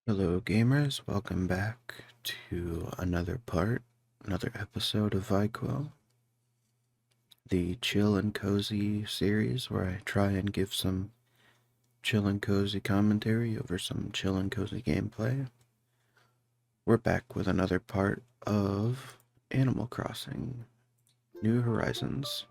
Hello, gamers. Welcome back to another episode of VyQuil, the chill and cozy series where I try and give some chill and cozy commentary over some chill and cozy gameplay. We're back with another part of Animal Crossing New Horizons.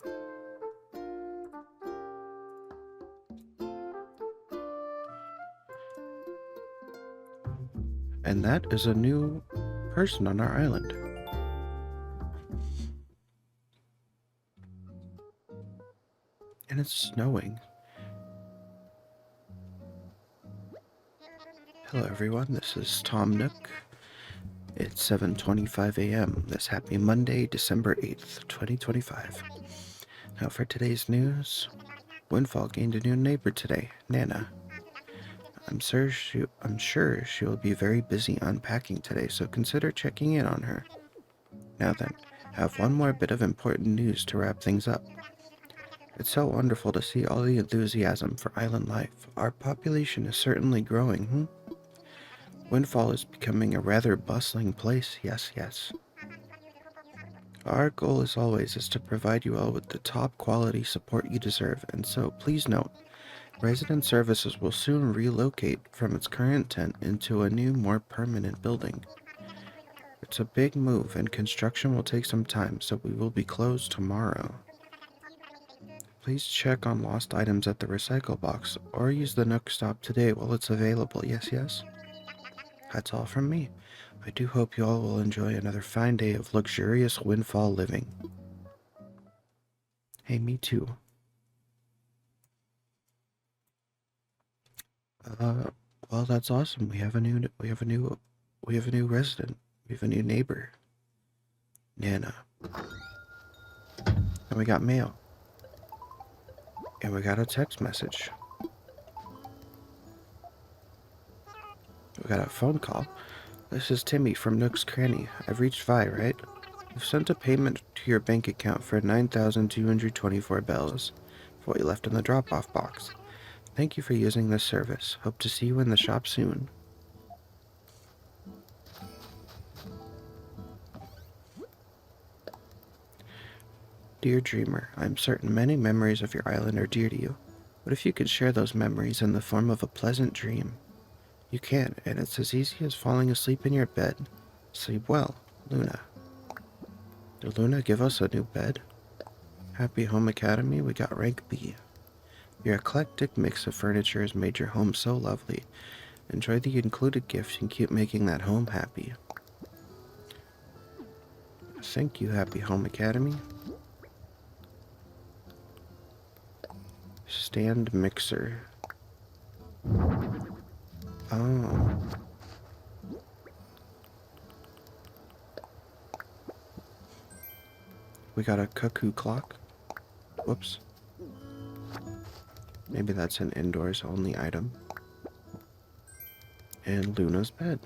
And that is a new person on our island. And it's snowing. Hello everyone, this is Tom Nook. It's 7:25 a.m. this happy Monday, December 8th, 2025. Now for today's news, Windfall gained a new neighbor today, Nana. I'm sure she will be very busy unpacking today, so consider checking in on her. Now then, I have one more bit of important news to wrap things up. It's so wonderful to see all the enthusiasm for island life. Our population is certainly growing, Windfall is becoming a rather bustling place, yes. Our goal as always is to provide you all with the top quality support you deserve, and so please note, resident services will soon relocate from its current tent into a new, more permanent building. It's a big move and construction will take some time, so we will be closed tomorrow. Please check on lost items at the recycle box, or use the Nook stop today while it's available, yes? That's all from me. I do hope you all will enjoy another fine day of luxurious Windfall living. Hey, me too. Well, that's awesome. We have a new resident. We have a new neighbor, Nana. And we got mail. And we got a text message. We got a phone call. This is Timmy from Nook's Cranny. I've reached Vi, right? You've sent a payment to your bank account for 9,224 bells for what you left in the drop-off box. Thank you for using this service. Hope to see you in the shop soon. Dear Dreamer, I am certain many memories of your island are dear to you. What if you could share those memories in the form of a pleasant dream? You can, and it's as easy as falling asleep in your bed. Sleep well, Luna. Did Luna give us a new bed? Happy Home Academy, we got rank B. Your eclectic mix of furniture has made your home so lovely. Enjoy the included gift and keep making that home happy. Thank you, Happy Home Academy. Stand mixer. Oh. We got a cuckoo clock. Whoops. Maybe that's an indoors only item. And Luna's bed.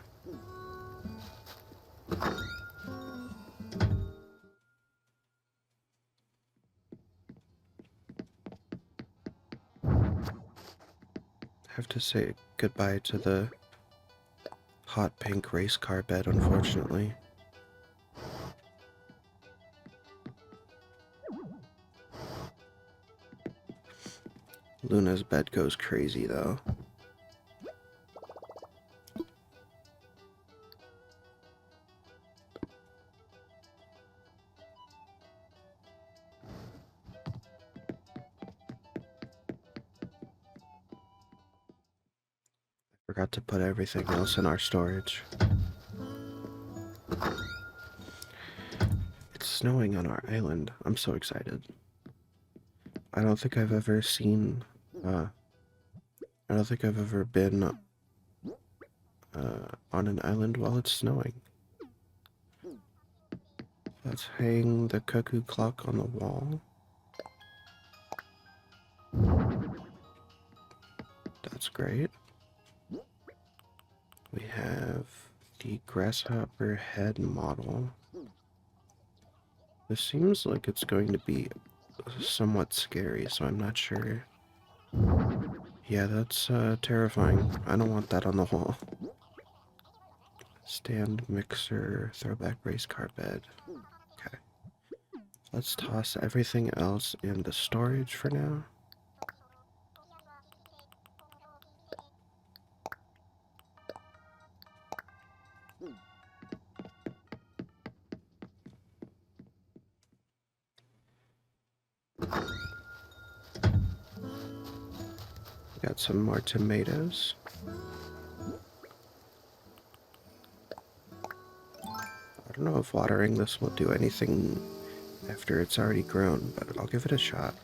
I have to say goodbye to the hot pink race car bed, unfortunately. Luna's bed goes crazy, though. Forgot to put everything else in our storage. It's snowing on our island. I'm so excited. I don't think I've ever seen, I don't think I've ever been, on an island while it's snowing. Let's hang the cuckoo clock on the wall. That's great. We have the grasshopper head model. This seems like it's going to be somewhat scary, so I'm not sure. Yeah, that's terrifying. I don't want that on the wall. Stand, mixer, throwback race car bed. Okay. Let's toss everything else in the storage for now. Got some more tomatoes. I don't know if watering this will do anything after it's already grown, but I'll give it a shot.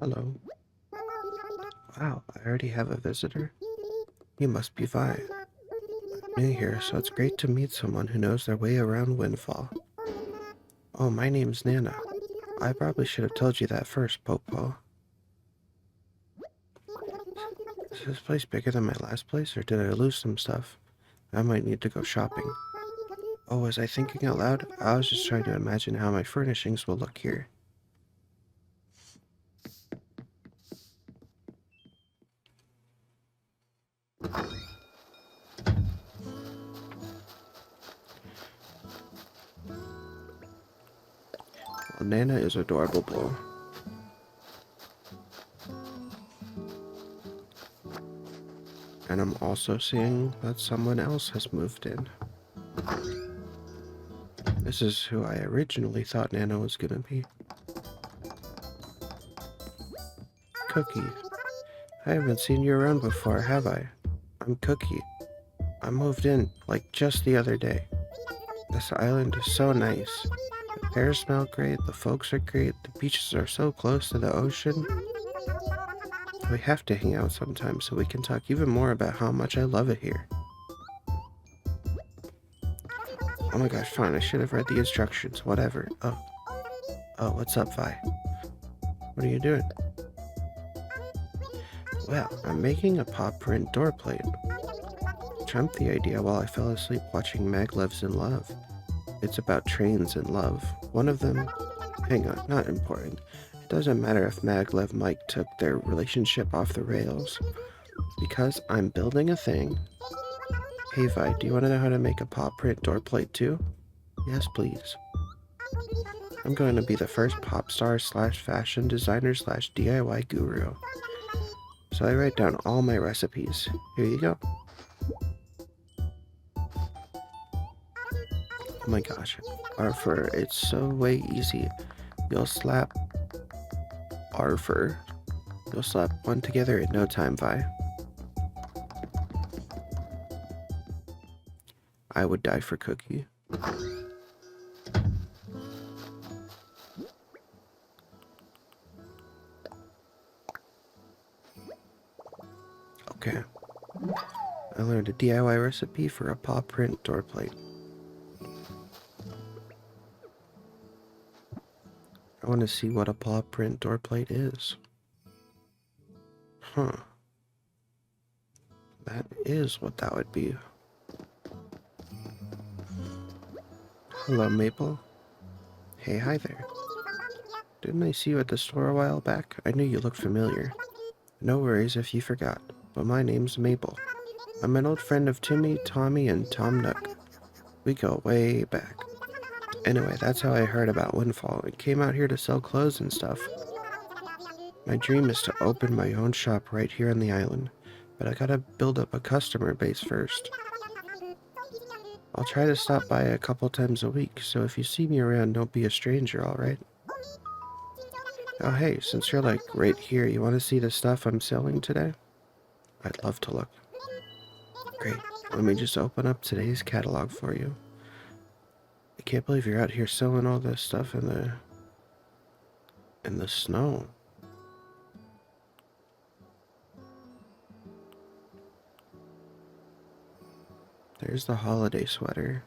Hello. Wow, I already have a visitor. You must be Vi. I'm new here, so it's great to meet someone who knows their way around Windfall. Oh, my name's Nana. I probably should have told you that first, Popo. Is this place bigger than my last place, or did I lose some stuff? I might need to go shopping. Oh, was I thinking out loud? I was just trying to imagine how my furnishings will look here. Well, Nana is adorable. And I'm also seeing that someone else has moved in. This is who I originally thought Nana was gonna be. Cookie. I haven't seen you around before, have I? I'm Cookie. I moved in, like, just the other day. This island is so nice. The pears smell great, the folks are great, the beaches are so close to the ocean. We have to hang out sometime so we can talk even more about how much I love it here. Oh my gosh, fine, I should have read the instructions, whatever. Oh, what's up, Vi? What are you doing? Well, I'm making a paw print door plate. Dreamt the idea while I fell asleep watching Maglev's in Love. It's about trains and love. One of them... Hang on, not important. It doesn't matter if Maglev and Mike took their relationship off the rails. Because I'm building a thing. Hey Vi, do you want to know how to make a paw print door plate too? Yes, please. I'm going to be the first pop star / fashion designer / DIY guru. So I write down all my recipes. Here you go. Oh my gosh, Arfur, it's so way easy. You'll slap Arfur. You'll slap one together in no time, Vi. I would die for Cookie. Okay. I learned a DIY recipe for a paw print door plate. I want to see what a paw print door plate is. Huh. That is what that would be. Hello, Maple. Hey, hi there. Didn't I see you at the store a while back? I knew you looked familiar. No worries if you forgot, but my name's Maple. I'm an old friend of Timmy, Tommy, and Tom Nook. We go way back. Anyway, that's how I heard about Windfall and came out here to sell clothes and stuff. My dream is to open my own shop right here on the island, but I gotta build up a customer base first. I'll try to stop by a couple times a week, so if you see me around, don't be a stranger, alright? Oh hey, since you're like right here, you want to see the stuff I'm selling today? I'd love to look. Great, let me just open up today's catalog for you. I can't believe you're out here selling all this stuff in the snow. There's the holiday sweater.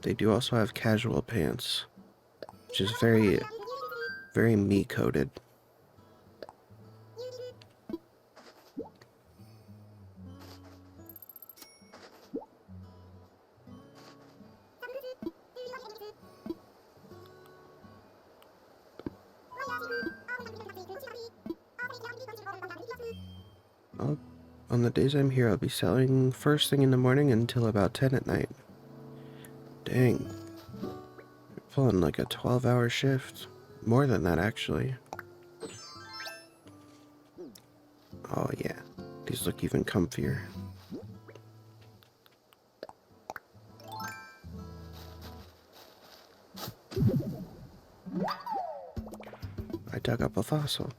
They do also have casual pants, which is very very me-coded. On the days I'm here, I'll be selling first thing in the morning until about 10 at night. Dang. You're pulling like a 12-hour shift. More than that, actually. Oh, yeah. These look even comfier. I dug up a fossil.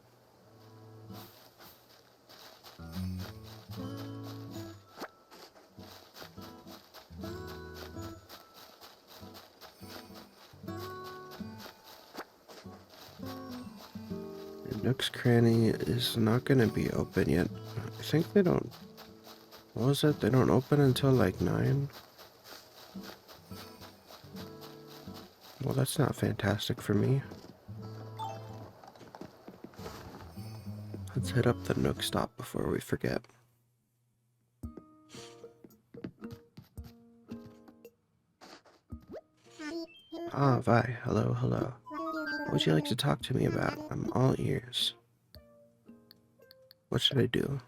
Nook's Cranny is not gonna be open yet. I think they don't... What was it? They don't open until like 9? Well, that's not fantastic for me. Let's hit up the Nook stop before we forget. Ah, Vi. Hello, hello. What would you like to talk to me about? I'm all ears. What should I do?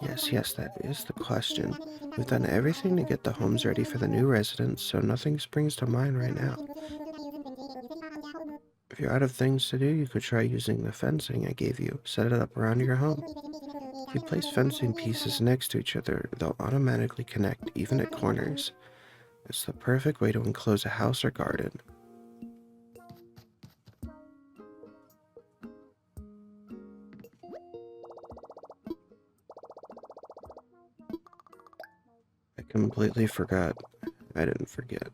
Yes, that is the question. We've done everything to get the homes ready for the new residents, so nothing springs to mind right now. If you're out of things to do, you could try using the fencing I gave you. Set it up around your home. If you place fencing pieces next to each other, they'll automatically connect, even at corners. It's the perfect way to enclose a house or garden. I completely forgot. I didn't forget.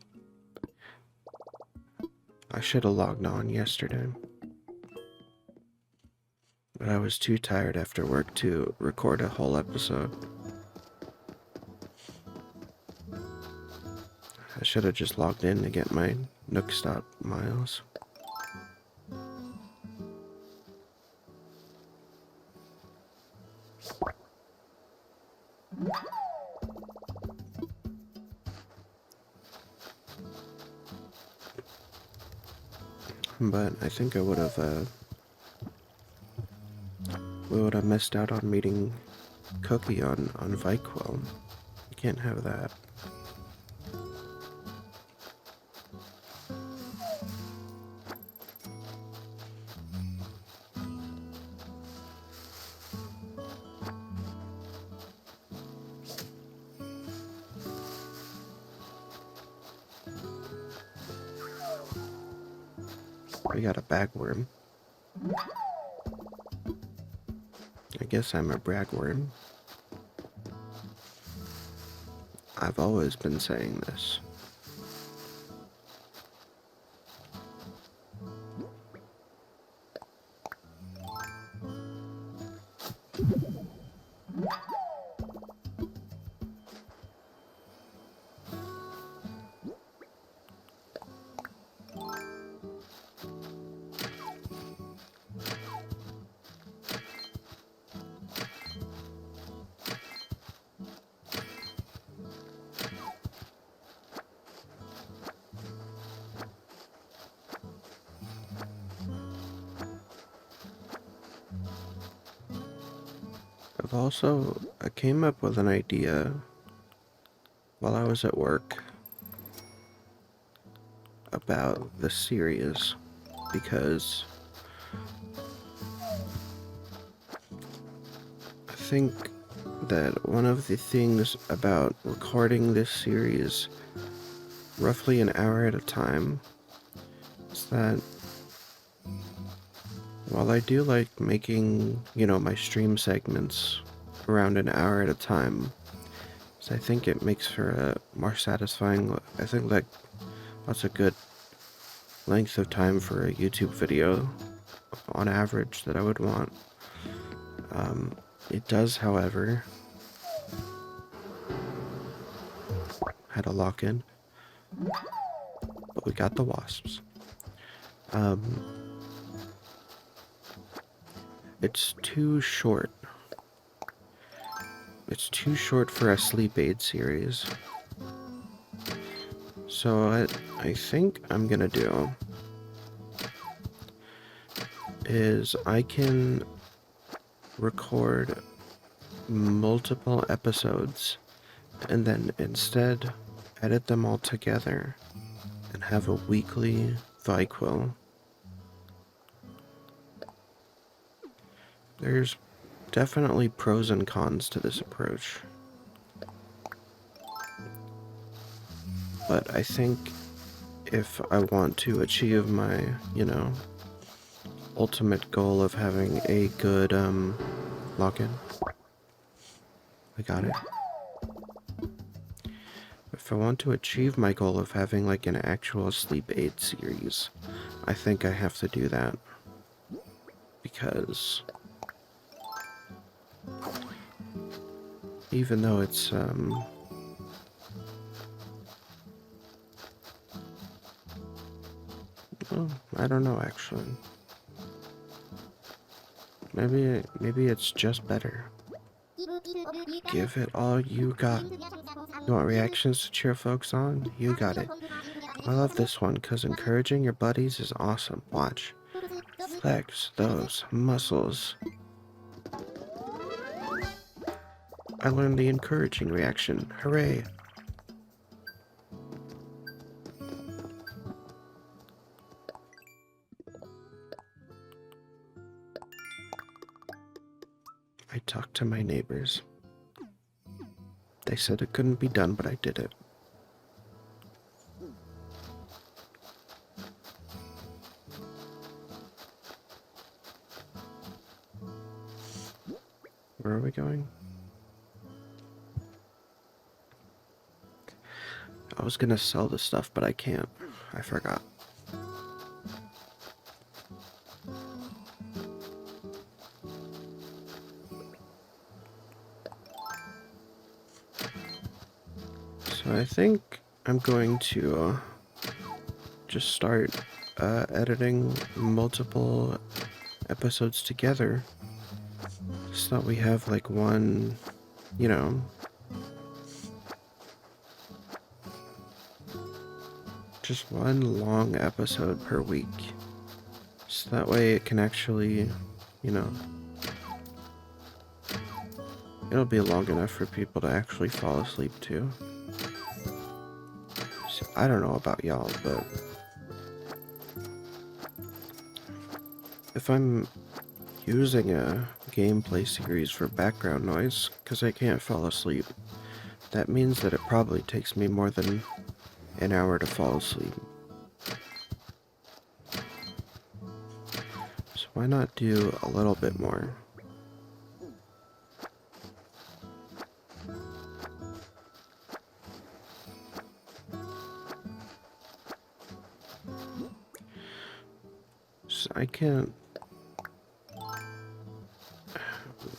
I should have logged on yesterday. But I was too tired after work to record a whole episode. I should have just logged in to get my Nook Stop miles. But I think I would have, we would have missed out on meeting Cookie on VyQuil. You can't have that. We got a bagworm. I guess I'm a bragworm. I've always been saying this. I came up with an idea while I was at work about the series, because I think that one of the things about recording this series roughly an hour at a time is that while I do like making, my stream segments around an hour at a time, so I think it makes for a more satisfying, I think that's a good length of time for a YouTube video on average that I would want. It does, however, had a lock-in, but we got the wasps. it's too short. It's too short for a sleep aid series. So I think I'm gonna do is I can record multiple episodes and then instead edit them all together and have a weekly VyQuil. There's definitely pros and cons to this approach. But I think if I want to achieve my, ultimate goal of having a good, login. I got it. If I want to achieve my goal of having, like, an actual sleep aid series, I think I have to do that. Because even though it's, well, I don't know, actually. Maybe it's just better. Give it all you got. You want reactions to cheer folks on? You got it. I love this one, because encouraging your buddies is awesome. Watch. Flex those muscles. I learned the encouraging reaction. Hooray! I talked to my neighbors. They said it couldn't be done, but I did it. Where are we going? I was gonna sell the stuff, but I can't. I forgot. So I think I'm going to just start editing multiple episodes together so that we have like one, just one long episode per week. So that way it can actually, it'll be long enough for people to actually fall asleep to. So I don't know about y'all, but if I'm using a gameplay series for background noise because I can't fall asleep, that means that it probably takes me more than an hour to fall asleep. So why not do a little bit more? So I can't...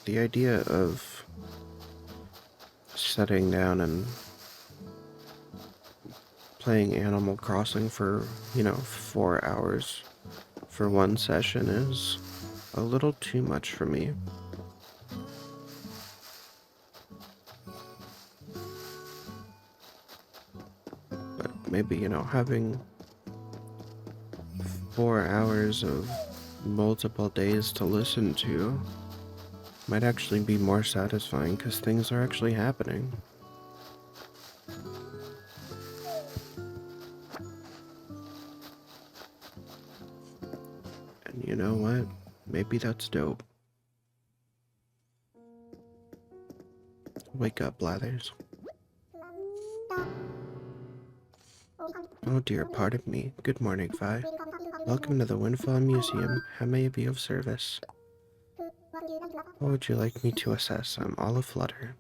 The idea of sitting down and playing Animal Crossing for, 4 hours for one session is a little too much for me. But maybe, having 4 hours of multiple days to listen to might actually be more satisfying because things are actually happening. And you know what? Maybe that's dope. Wake up, Blathers. Oh dear, pardon me. Good morning, Vi. Welcome to the Windfall Museum. How may I be of service? What would you like me to assess? I'm all aflutter.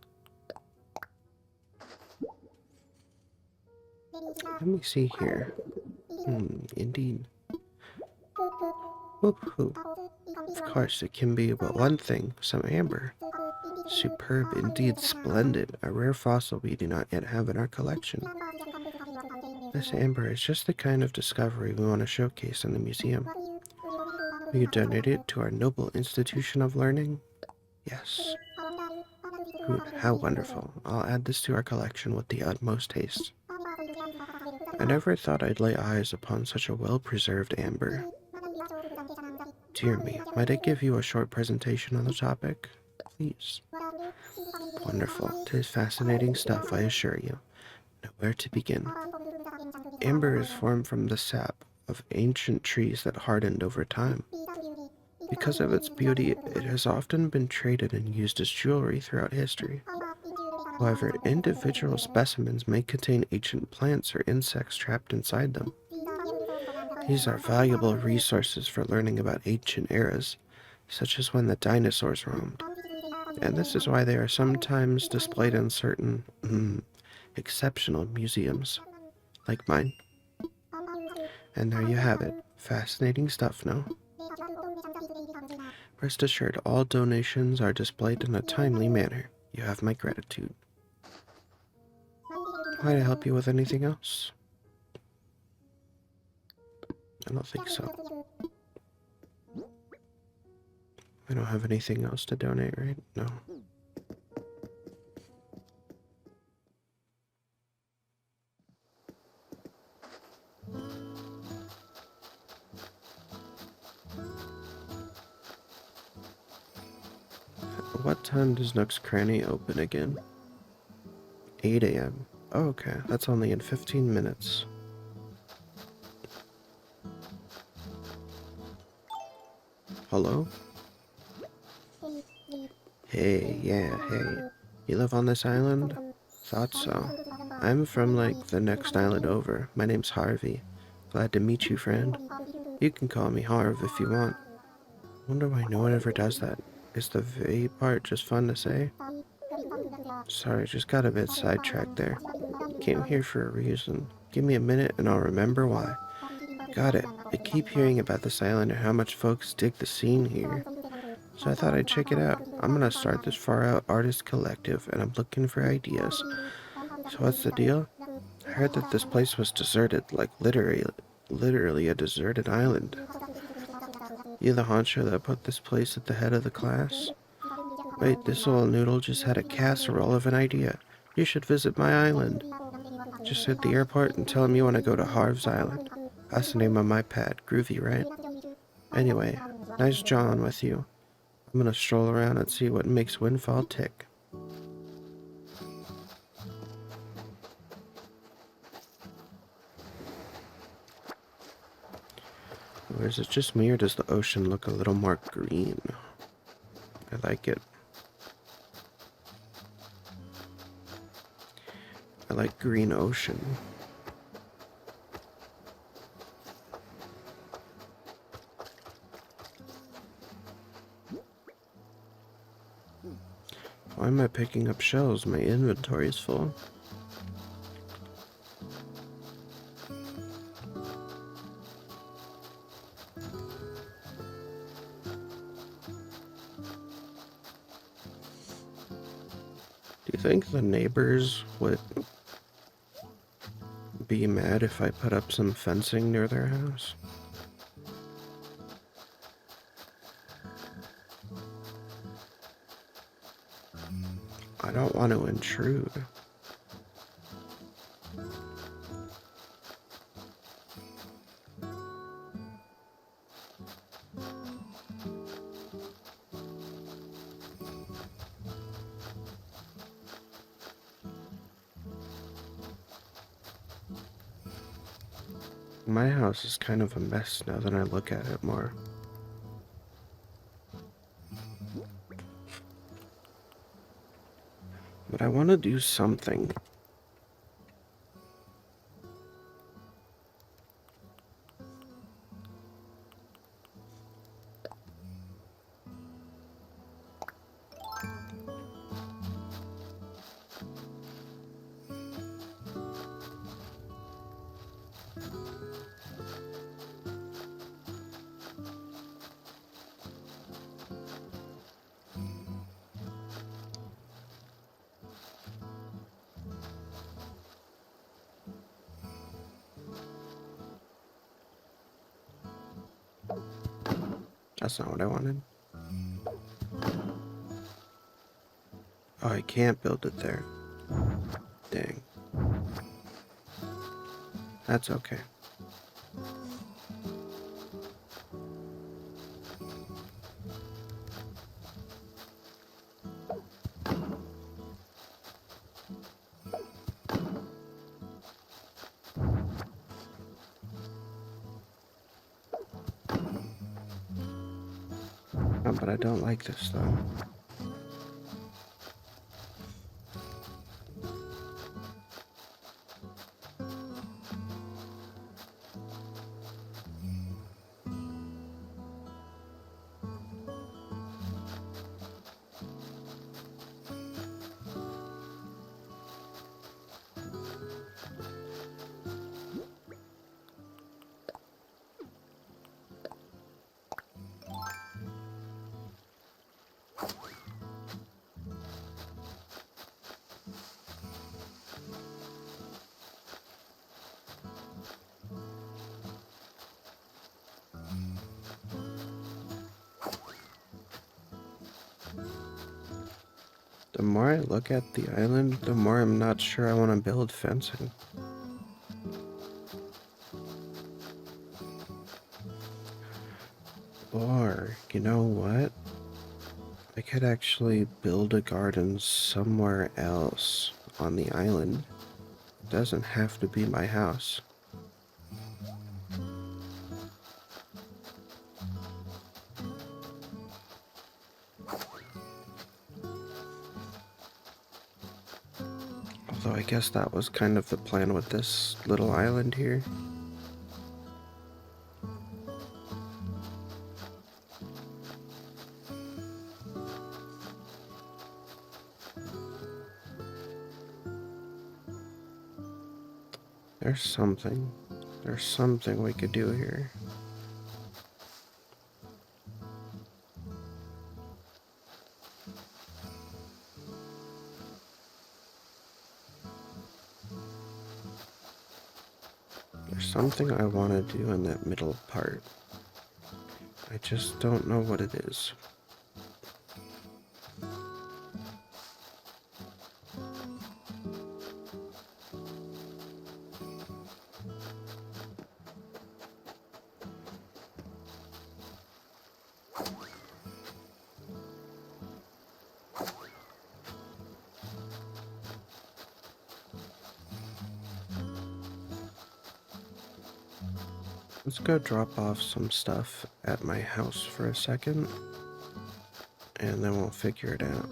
Let me see here. Indeed. Whoop-hoo. Of course, it can be but one thing, some amber. Superb, indeed splendid. A rare fossil we do not yet have in our collection. This amber is just the kind of discovery we want to showcase in the museum. Will you donate it to our noble institution of learning? Yes. How wonderful. I'll add this to our collection with the utmost haste. I never thought I'd lay eyes upon such a well-preserved amber. Dear me, might I give you a short presentation on the topic? Please. Wonderful. 'Tis fascinating stuff, I assure you. Now, where to begin? Amber is formed from the sap of ancient trees that hardened over time. Because of its beauty, it has often been traded and used as jewelry throughout history. However, individual specimens may contain ancient plants or insects trapped inside them. These are valuable resources for learning about ancient eras, such as when the dinosaurs roamed. And this is why they are sometimes displayed in certain exceptional museums, like mine. And there you have it. Fascinating stuff, no? Rest assured, all donations are displayed in a timely manner. You have my gratitude. Might I help you with anything else? I don't think so. I don't have anything else to donate, right? No. What time does Nook's Cranny open again? 8 a.m. Oh, okay, that's only in 15 minutes. Hello? Hey, yeah, hey. You live on this island? Thought so. I'm from, like, the next island over. My name's Harvey. Glad to meet you, friend. You can call me Harv if you want. Wonder why no one ever does that. Is the V part just fun to say? Sorry, just got a bit sidetracked there. Came here for a reason. Give me a minute and I'll remember why. Got it. I keep hearing about this island and how much folks dig the scene here. So I thought I'd check it out. I'm gonna start this far out artist collective and I'm looking for ideas. So what's the deal? I heard that this place was deserted, like literally a deserted island. You the honcho that put this place at the head of the class? Wait, this old noodle just had a casserole of an idea. You should visit my island. Just hit the airport and tell him you want to go to Harv's Island. That's the name of my pad. Groovy, right? Anyway, nice jawing with you. I'm gonna stroll around and see what makes Windfall tick. Or is it just me, or does the ocean look a little more green? I like it. I like green ocean. Why am I picking up shells? My inventory is full. Do you think the neighbors would be mad if I put up some fencing near their house? I don't want to intrude. My house is kind of a mess now that I look at it more. But I want to do something. That's not what I wanted. Oh, I can't build it there. Dang. That's okay. Oh, but I don't like this though. The more I look at the island, the more I'm not sure I want to build fencing. Or, you know what? I could actually build a garden somewhere else on the island. It doesn't have to be my house. Although I guess that was kind of the plan with this little island here. There's something we could do here. There's something I want to do in that middle part. I just don't know what it is. Let's go drop off some stuff at my house for a second, and then we'll figure it out.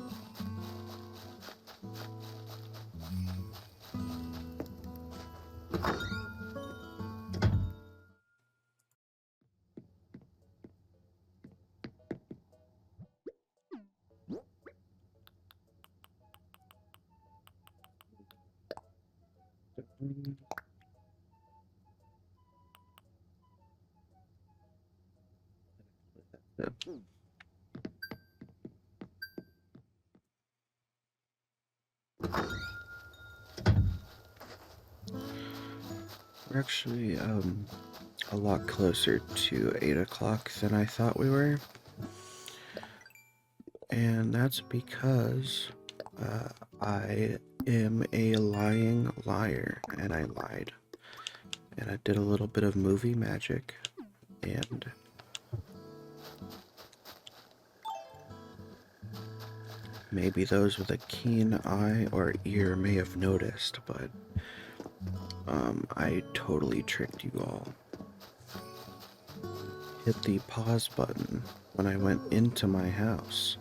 We're actually a lot closer to 8 o'clock than I thought we were. And that's because I am a lying liar, and I lied. And I did a little bit of movie magic, and maybe those with a keen eye or ear may have noticed, but I totally tricked you all. Hit the pause button when I went into my house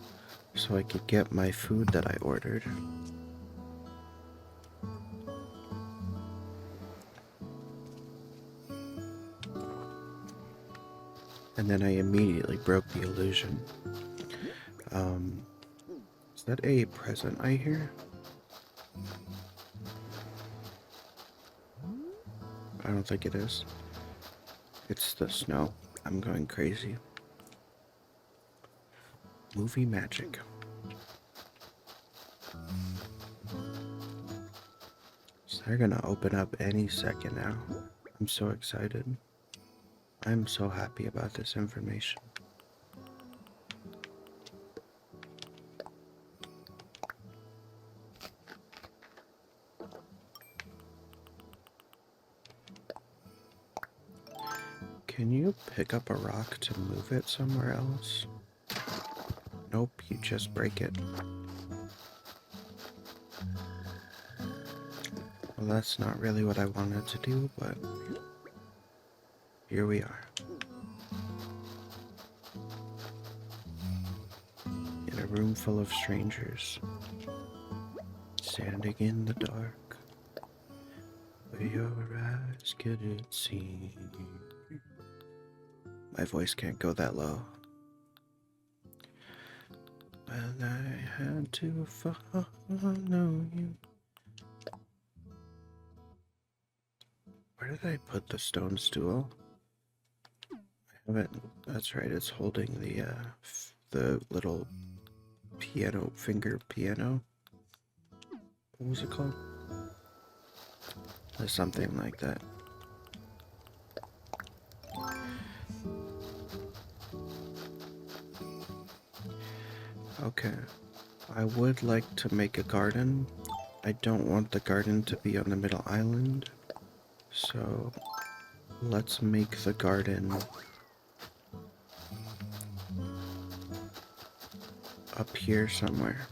so I could get my food that I ordered. And then I immediately broke the illusion. Is that a present I hear? I don't think it is. It's the snow. I'm going crazy. Movie magic. So they're gonna open up any second now. I'm so excited. I'm so happy about this information. Can you pick up a rock to move it somewhere else? Nope, you just break it. Well, that's not really what I wanted to do, but here we are. In a room full of strangers, standing in the dark, where your eyes couldn't see. My voice can't go that low. And I had to follow you. Where did I put the stone stool? I haven't. That's right. It's holding the little piano finger piano. What was it called? Or something like that. Okay. I would like to make a garden. I don't want the garden to be on the middle island. So let's make the garden up here somewhere.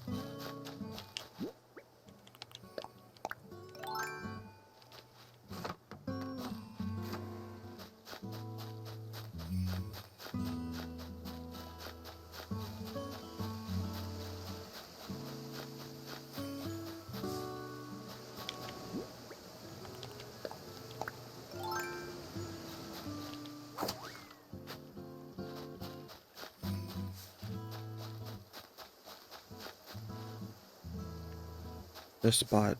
This spot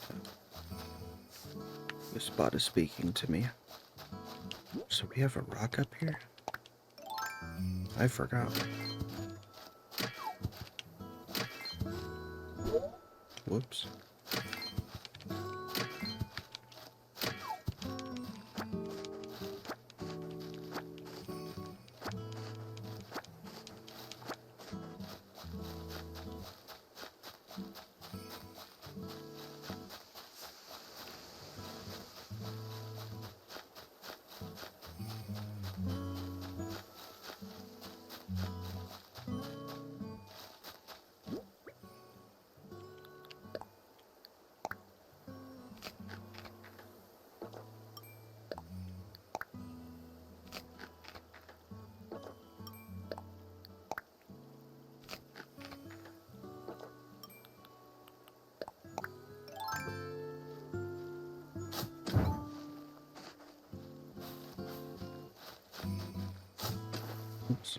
is speaking to me. So we have a rock up here? I forgot. Whoops. Oops.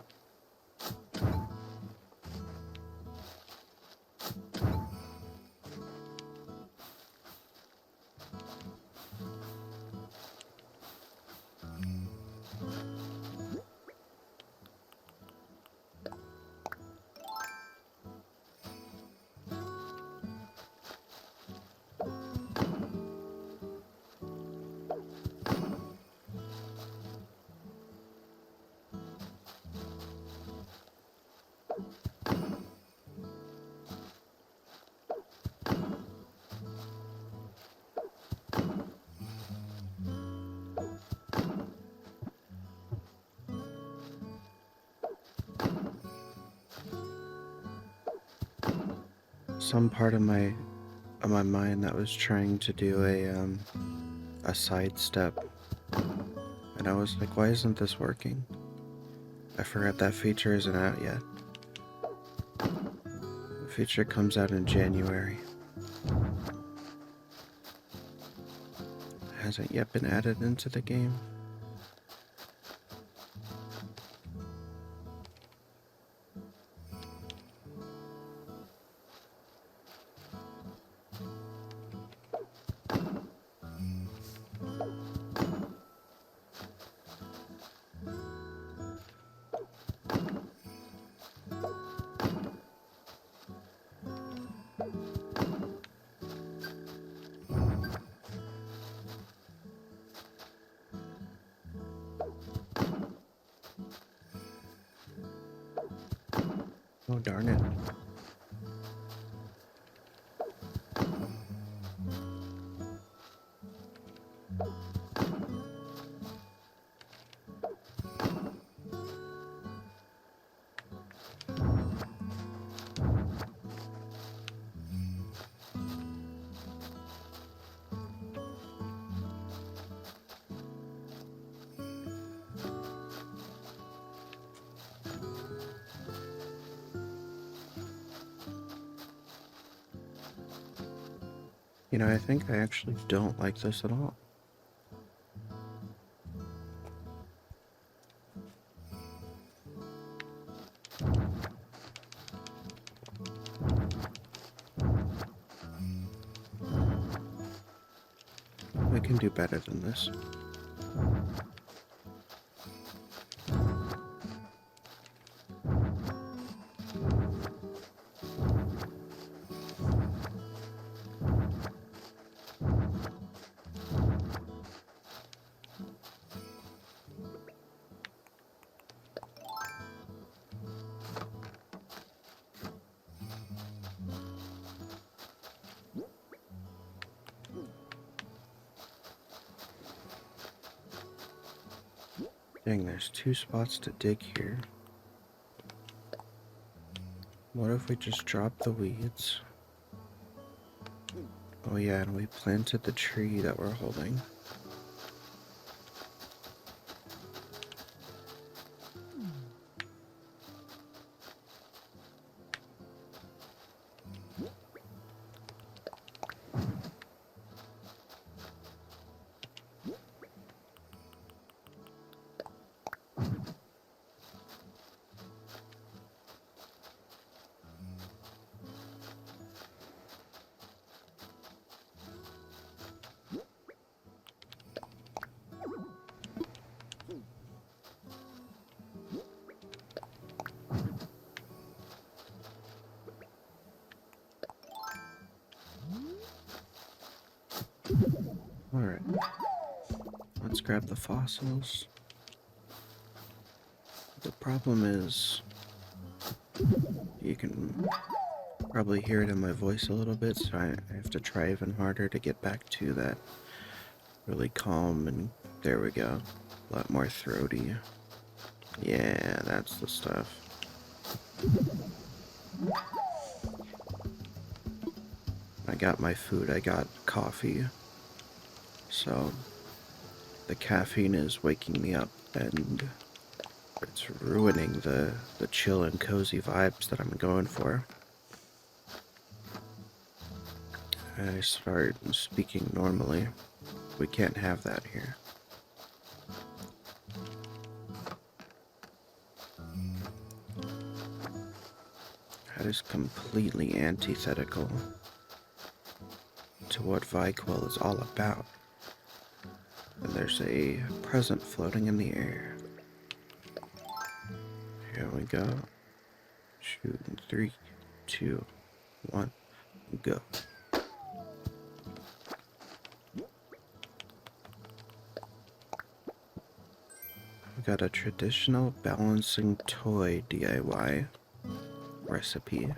Some part of my mind that was trying to do a side step, and I was like, why isn't this working? I forgot that feature isn't out yet. The feature comes out in January. It hasn't yet been added into the game. Oh, darn it. You know, I think I actually don't like this at all. We can do better than this. Dang, there's 2 spots to dig here. What if we just drop the weeds? Oh yeah, and we planted the tree that we're holding. Alright, let's grab the fossils. The problem is, you can probably hear it in my voice a little bit, so I have to try even harder to get back to that really calm, and there we go. A lot more throaty. Yeah, that's the stuff. I got my food, I got coffee, so the caffeine is waking me up, and it's ruining the chill and cozy vibes that I'm going for. I start speaking normally. We can't have that here. That is completely antithetical to what VyQuil is all about. And there's a present floating in the air. Here we go. Shoot in 3, 2, 1, go. We got a traditional balancing toy DIY recipe.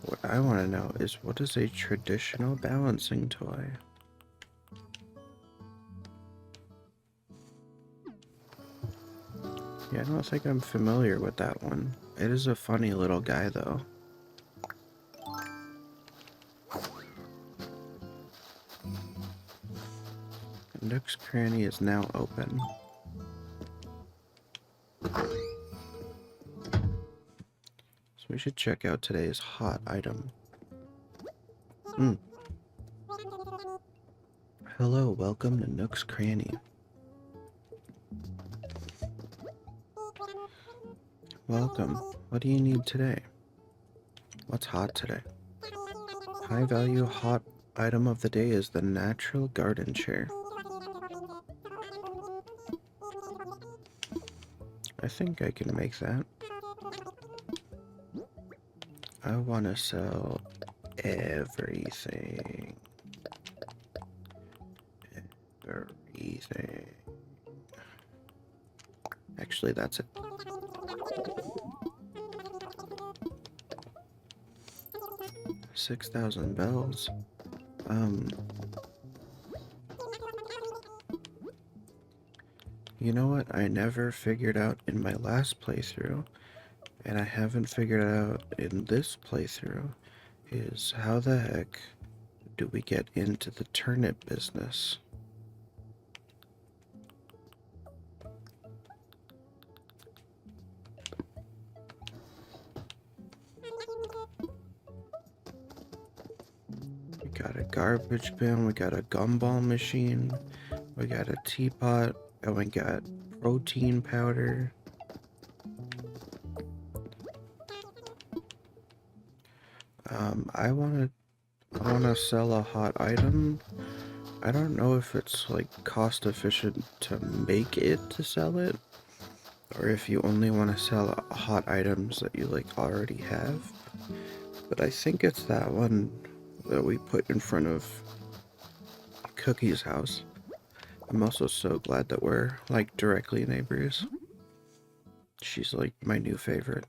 What I want to know is, what is a traditional balancing toy? Yeah, I don't think I'm familiar with that one. It is a funny little guy, though. Nook's Cranny is now open. So we should check out today's hot item. Hello, welcome to Nook's Cranny. Welcome. What do you need today? What's hot today? High value hot item of the day is the natural garden chair. I think I can make that. I want to sell everything. Everything. Actually, that's it. 6,000 bells. You know what I never figured out in my last playthrough, and I haven't figured out in this playthrough, is how the heck do we get into the turnip business? got a garbage bin, we got a gumball machine, we got a teapot, and we got protein powder. I wanna sell a hot item. I don't know if it's like cost efficient to make it to sell it, or if you only want to sell hot items that you like already have. But I think it's that one that we put in front of Cookie's house. I'm also so glad that we're like directly neighbors. She's like my new favorite.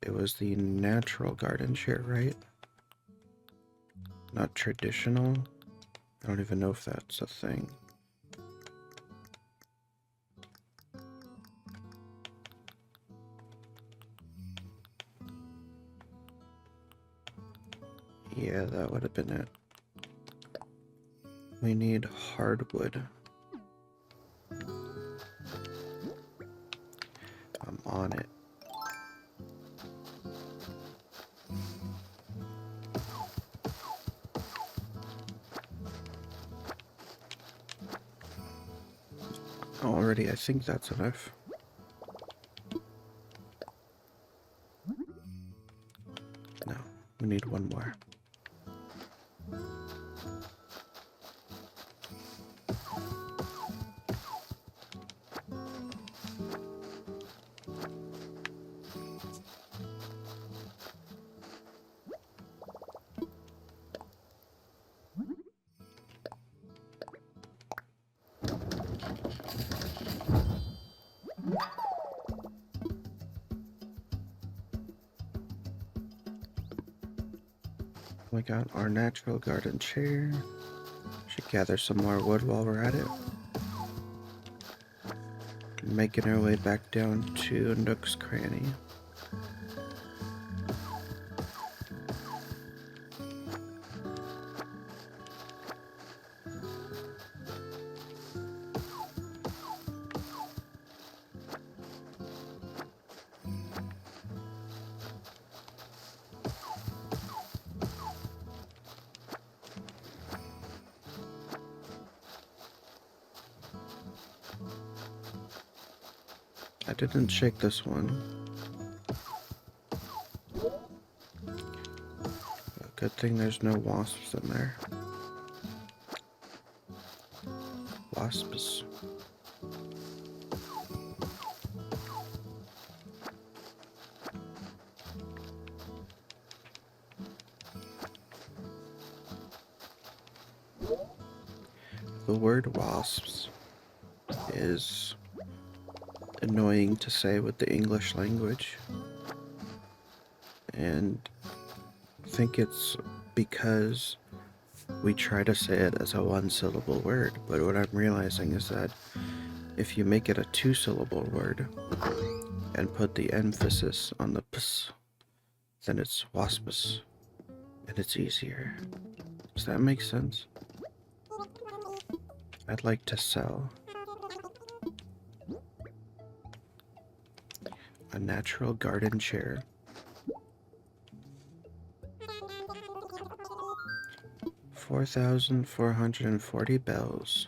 It was the natural garden chair, right? Not traditional. I don't even know if that's a thing. Yeah, that would have been it. We need hardwood. I'm on it. Already, I think that's enough. No, we need one more. We got our natural garden chair. Should gather some more wood while we're at it. Making our way back down to Nook's Cranny. I didn't shake this one. Good thing there's no wasps in there. Wasps. The word wasps is annoying to say with the English language, and I think it's because we try to say it as a one-syllable word, but what I'm realizing is that if you make it a two-syllable word and put the emphasis on the ps, then it's waspus, and it's easier. Does that make sense? I'd like to sell a natural garden chair. 4,440 bells.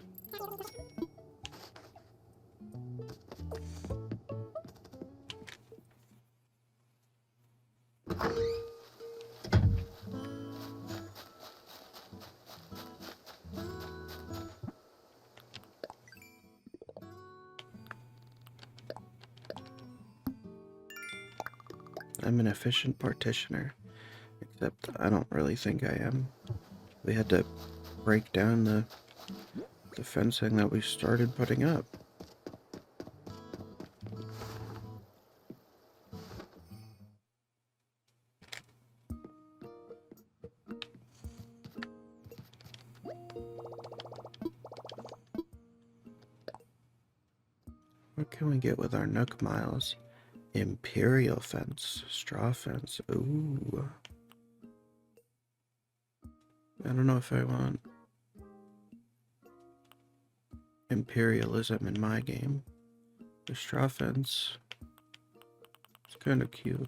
I'm an efficient partitioner, except I don't really think I am. We had to break down the fencing that we started putting up. What can we get with our Nook miles? Imperial fence, straw fence. Ooh. I don't know if I want imperialism in my game. The straw fence, it's kind of cute.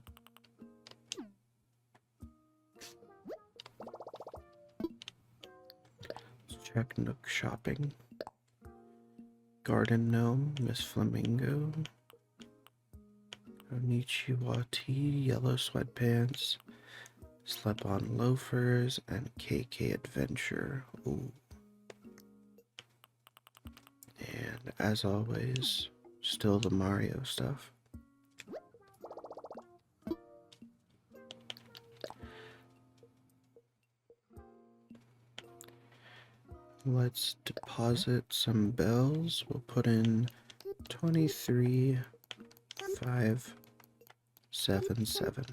Trek Nook shopping. Garden Gnome, Miss Flamingo. Konnichiwa tea, yellow sweatpants, slip-on loafers, and KK Adventure. Ooh. And as always, still the Mario stuff. Let's deposit some bells. We'll put in 23,577.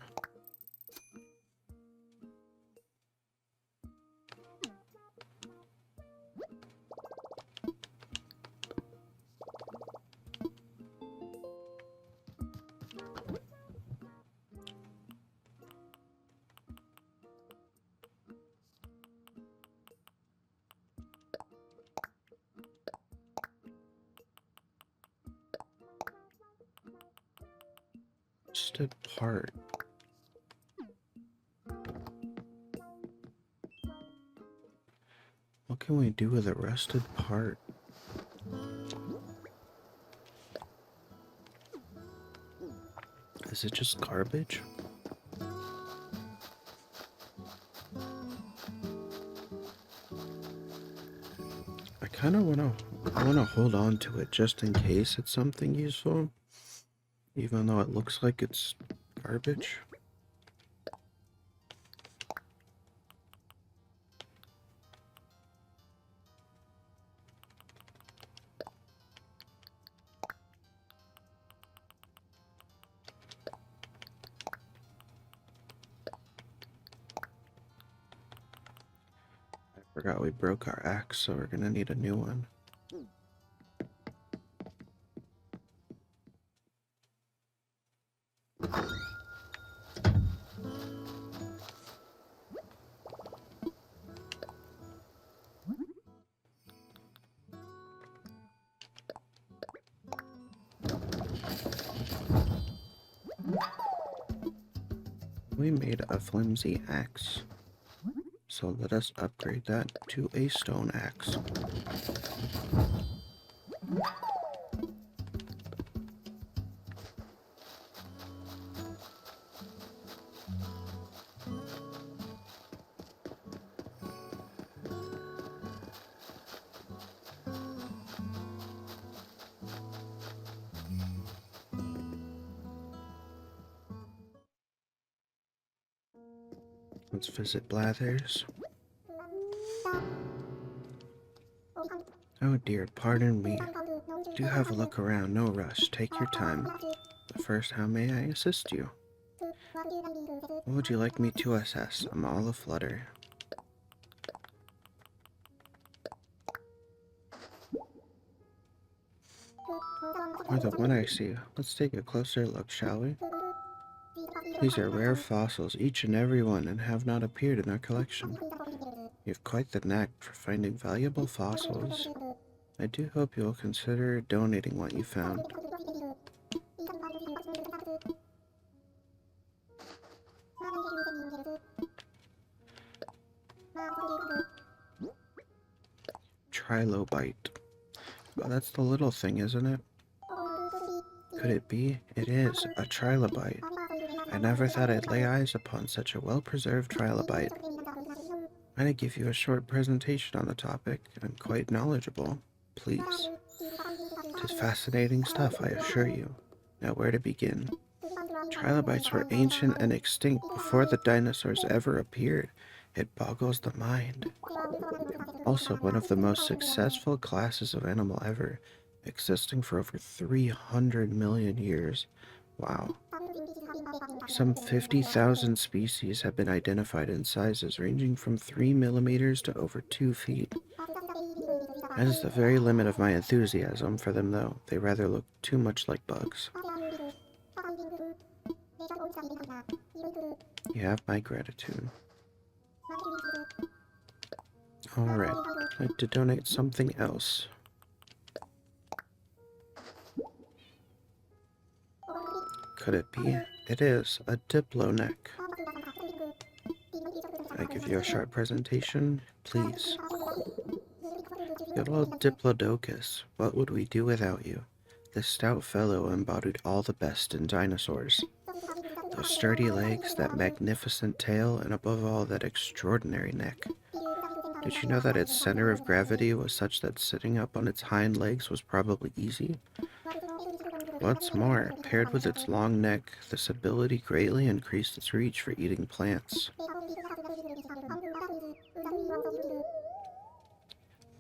Rusted part. What can we do with a rusted part? Is it just garbage? I kind of wanna hold on to it just in case it's something useful, even though it looks like it's garbage. I forgot we broke our axe, so we're gonna need a new one. We made a flimsy axe, so let us upgrade that to a stone axe. Let's visit Blathers. Oh dear, pardon me. Do have a look around, no rush, take your time. But first, how may I assist you? What would you like me to assess? I'm all aflutter. Or the one I see. Let's take a closer look, shall we? These are rare fossils, each and every one, and have not appeared in our collection. You have quite the knack for finding valuable fossils. I do hope you will consider donating what you found. Trilobite. Well, that's the little thing, isn't it? Could it be? It is, a trilobite. I never thought I'd lay eyes upon such a well-preserved trilobite. I'm going to give you a short presentation on the topic. I'm quite knowledgeable. Please. It is fascinating stuff, I assure you. Now, where to begin? Trilobites were ancient and extinct before the dinosaurs ever appeared. It boggles the mind. Also, one of the most successful classes of animal ever, existing for over 300 million years. Wow. Some 50,000 species have been identified in sizes ranging from 3 millimeters to over 2 feet. That is the very limit of my enthusiasm for them, though. They rather look too much like bugs. You have my gratitude. Alright, I'd like to donate something else. Could it be? It is a diploneck. I give you a short presentation, please. Good old Diplodocus, what would we do without you? This stout fellow embodied all the best in dinosaurs. Those sturdy legs, that magnificent tail, and above all, that extraordinary neck. Did you know that its center of gravity was such that sitting up on its hind legs was probably easy? What's more, paired with its long neck, this ability greatly increased its reach for eating plants.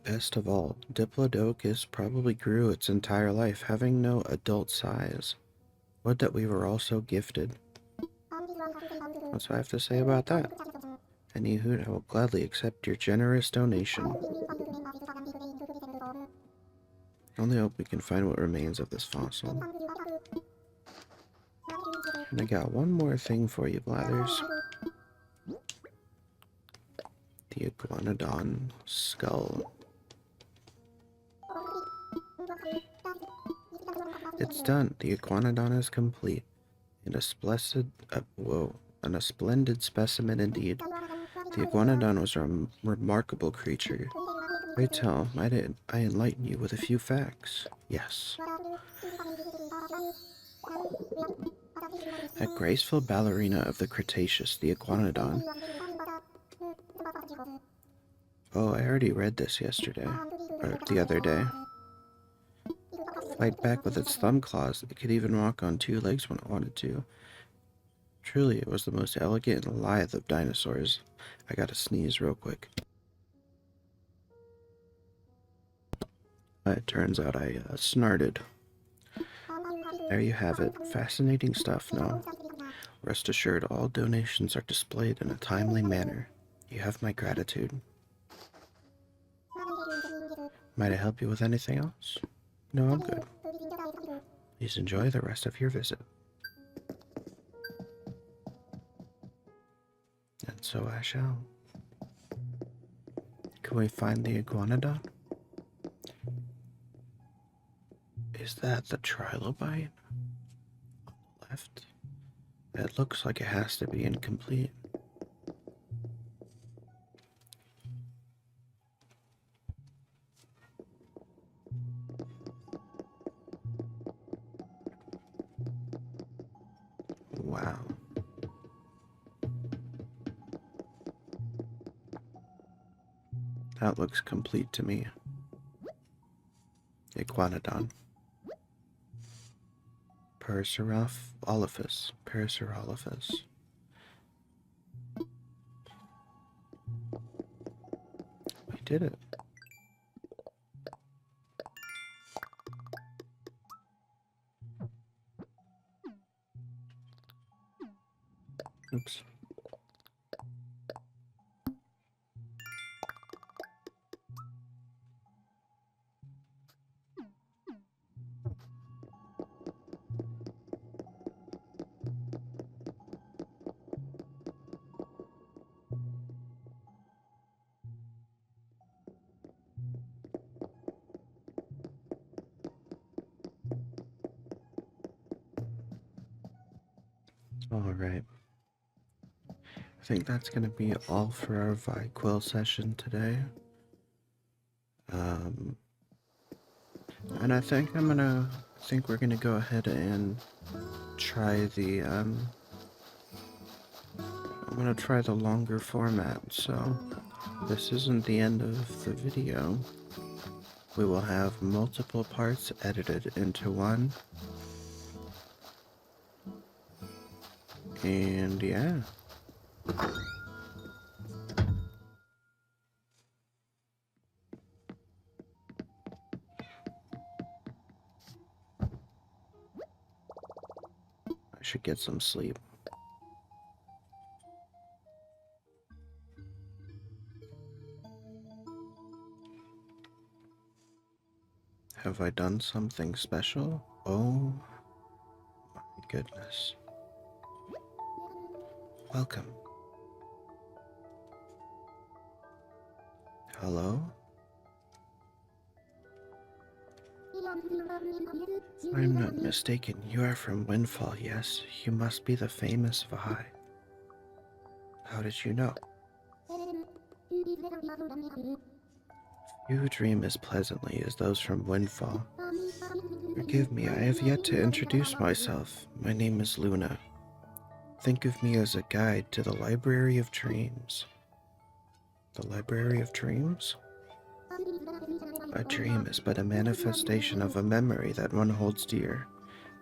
Best of all, Diplodocus probably grew its entire life, having no adult size. Would that we were all so gifted. That's what I have to say about that. Anywho, I will gladly accept your generous donation. Only hope we can find what remains of this fossil. And I got one more thing for you, Blathers. The Iguanodon skull. It's done. The Iguanodon is complete. And a splendid specimen indeed. The Iguanodon was a remarkable creature. Pray tell, might I enlighten you with a few facts? Yes. A graceful ballerina of the Cretaceous, the Iguanodon. Oh, I already read this yesterday. Or the other day. Fight back with its thumb claws. It could even walk on two legs when it wanted to. Truly, it was the most elegant and lithe of dinosaurs. I gotta sneeze real quick. It turns out I snarted. There you have it. Fascinating stuff, no? Rest assured, all donations are displayed in a timely manner. You have my gratitude. Might I help you with anything else? No, I'm good. Please enjoy the rest of your visit. And so I shall. Can we find the Iguanodon? Is that the trilobite? On the left? It looks like it has to be incomplete. Wow. That looks complete to me. Iguanodon. Parasaurolophus. We did it. Oops. Alright. I think that's going to be all for our VyQuil session today. And I think we're gonna go ahead and try I'm gonna try the longer format, so this isn't the end of the video. We will have multiple parts edited into one. And yeah. I should get some sleep. Have I done something special? Oh my goodness. Welcome. Hello? I'm not mistaken. You are from Windfall, yes? You must be the famous Vi. How did you know? You dream as pleasantly as those from Windfall. Forgive me, I have yet to introduce myself. My name is Luna. Think of me as a guide to the Library of Dreams. The Library of Dreams? A dream is but a manifestation of a memory that one holds dear,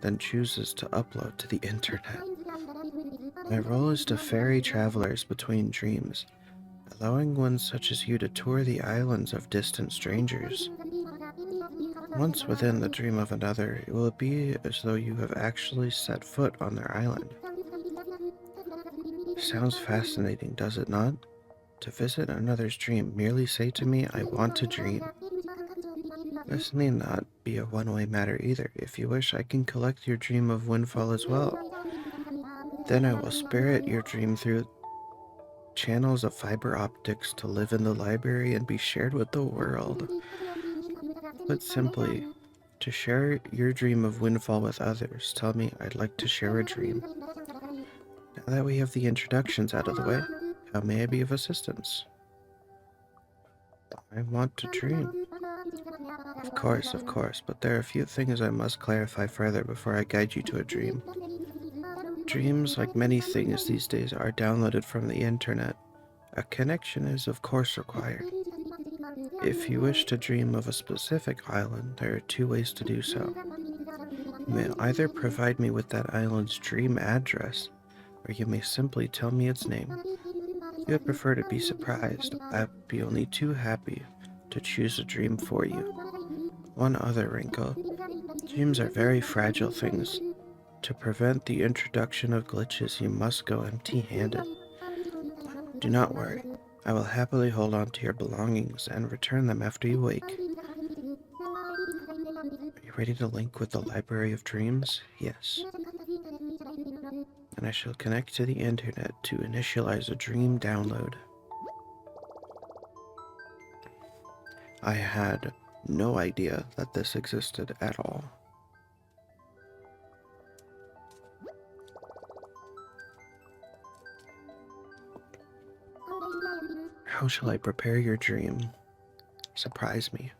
then chooses to upload to the internet. My role is to ferry travelers between dreams, allowing ones such as you to tour the islands of distant strangers. Once within the dream of another, it will be as though you have actually set foot on their island. Sounds fascinating, does it not? To visit another's dream, merely say to me, I want to dream. This need not be a one-way matter either. If you wish, I can collect your dream of Windfall as well. Then I will spirit your dream through channels of fiber optics to live in the library and be shared with the world. Put simply, to share your dream of Windfall with others, tell me I'd like to share a dream. Now that we have the introductions out of the way, how may I be of assistance? I want to dream. Of course, but there are a few things I must clarify further before I guide you to a dream. Dreams, like many things these days, are downloaded from the internet. A connection is of course required. If you wish to dream of a specific island, there are two ways to do so. You may either provide me with that island's dream address, or you may simply tell me its name. If you would prefer to be surprised, I would be only too happy to choose a dream for you. One other wrinkle. Dreams are very fragile things. To prevent the introduction of glitches, you must go empty-handed. Do not worry. I will happily hold on to your belongings and return them after you wake. Are you ready to link with the Library of Dreams? Yes. And I shall connect to the internet to initialize a dream download. I had no idea that this existed at all. How shall I prepare your dream? Surprise me.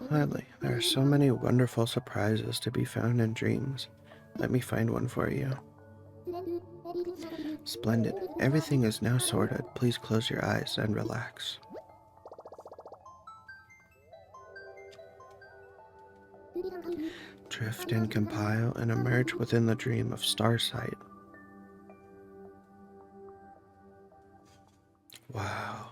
Gladly. There are so many wonderful surprises to be found in dreams. Let me find one for you. Splendid. Everything is now sorted. Please close your eyes and relax. Drift and compile and emerge within the dream of Starsight. Wow.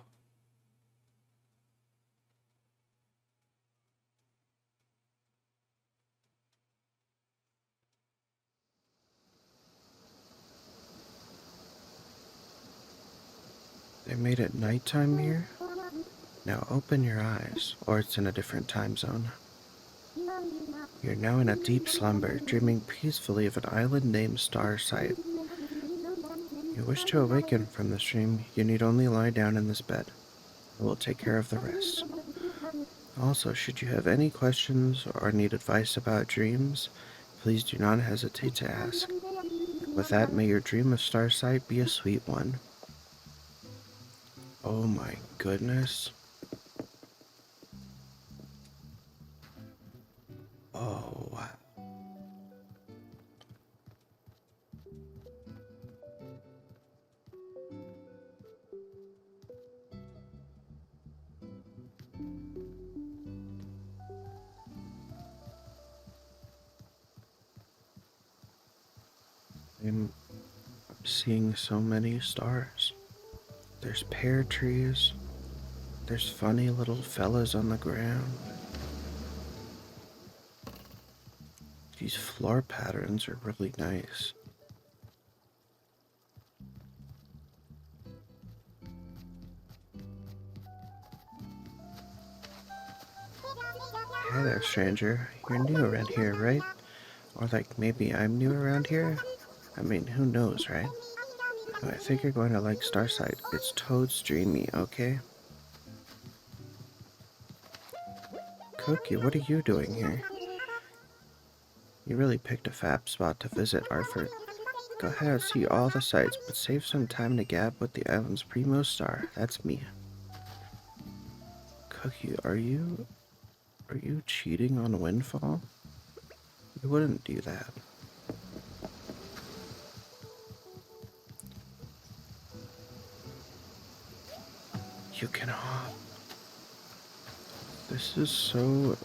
They made it nighttime here? Now open your eyes, or it's in a different time zone. You're now in a deep slumber, dreaming peacefully of an island named Starsight. You wish to awaken from this dream, you need only lie down in this bed. I will take care of the rest. Also, should you have any questions or need advice about dreams, please do not hesitate to ask. With that, may your dream of Starsight be a sweet one. Oh my goodness. Oh, wow. I'm seeing so many stars. There's pear trees. There's funny little fellas on the ground. These floor patterns are really nice. Hey there, stranger. You're new around here, right? Or like maybe I'm new around here? I mean, who knows, right? I think you're going to like Starsight. It's toads dreamy, okay? Cookie, what are you doing here? You really picked a fab spot to visit, Arthur. Go ahead and see all the sights, but save some time to gab with the island's primo star. That's me. Cookie, are you cheating on Windfall? You wouldn't do that. You can hop. This is so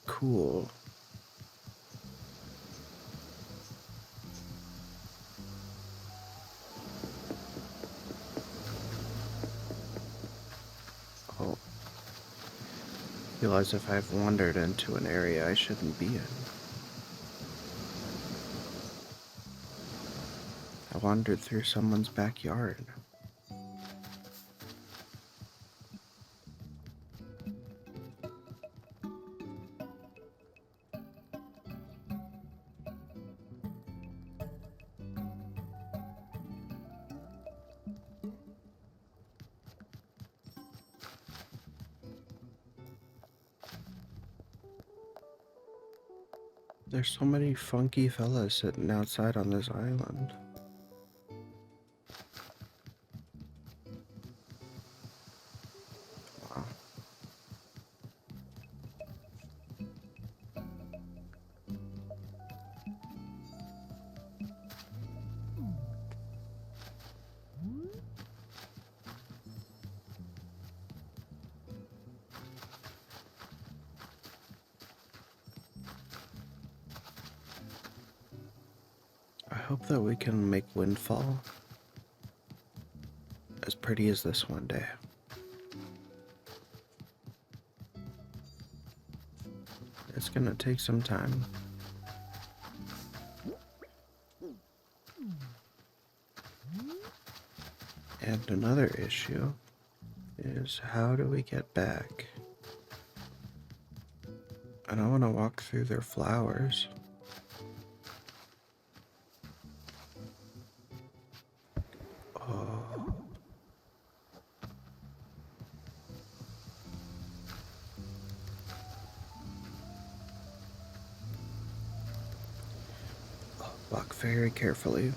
cool. Oh, feel as if I've wandered into an area I shouldn't be in. I wandered through someone's backyard. There's so many funky fellas sitting outside on this island. Wow. I hope that we can make Windfall as pretty as this one day. It's gonna take some time. And another issue is, how do we get back? I don't want to walk through their flowers. Oh. Walk very carefully.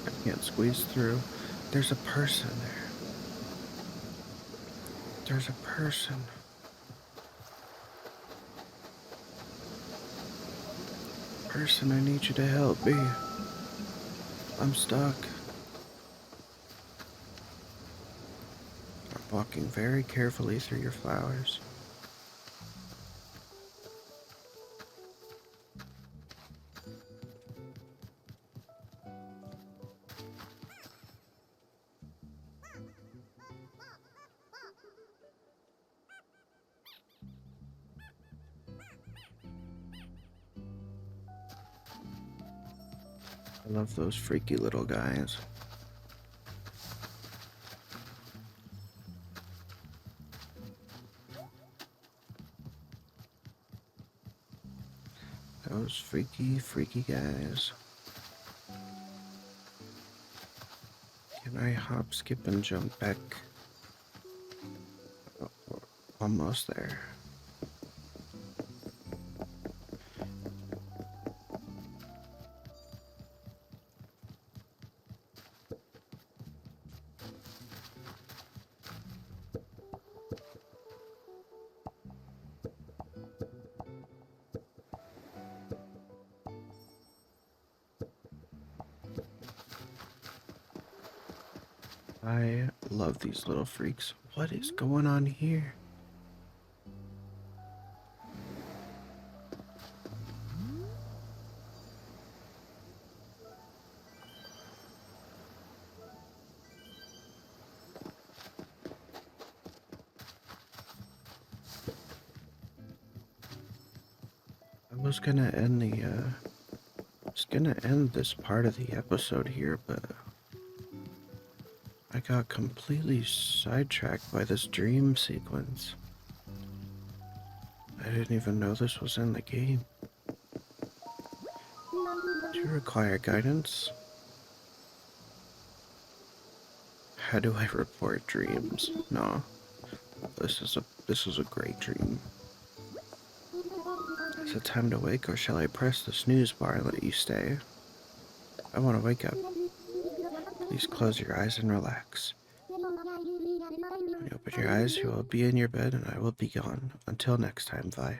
I can't squeeze through. There's a person there. There's a person. Person, I need you to help me. I'm stuck. I'm walking very carefully through your flowers. I love those freaky little guys. Those freaky guys. Can I hop, skip, and jump back? Oh, almost there. I love these little freaks. What is going on here? I was gonna end this part of the episode here, but I got completely sidetracked by this dream sequence. I didn't even know this was in the game. Do you require guidance? How do I report dreams? No. This is a great dream. Is it time to wake, or shall I press the snooze bar and let you stay? I want to wake up. Please close your eyes and relax. When you open your eyes, you will be in your bed and I will be gone. Until next time, Vi.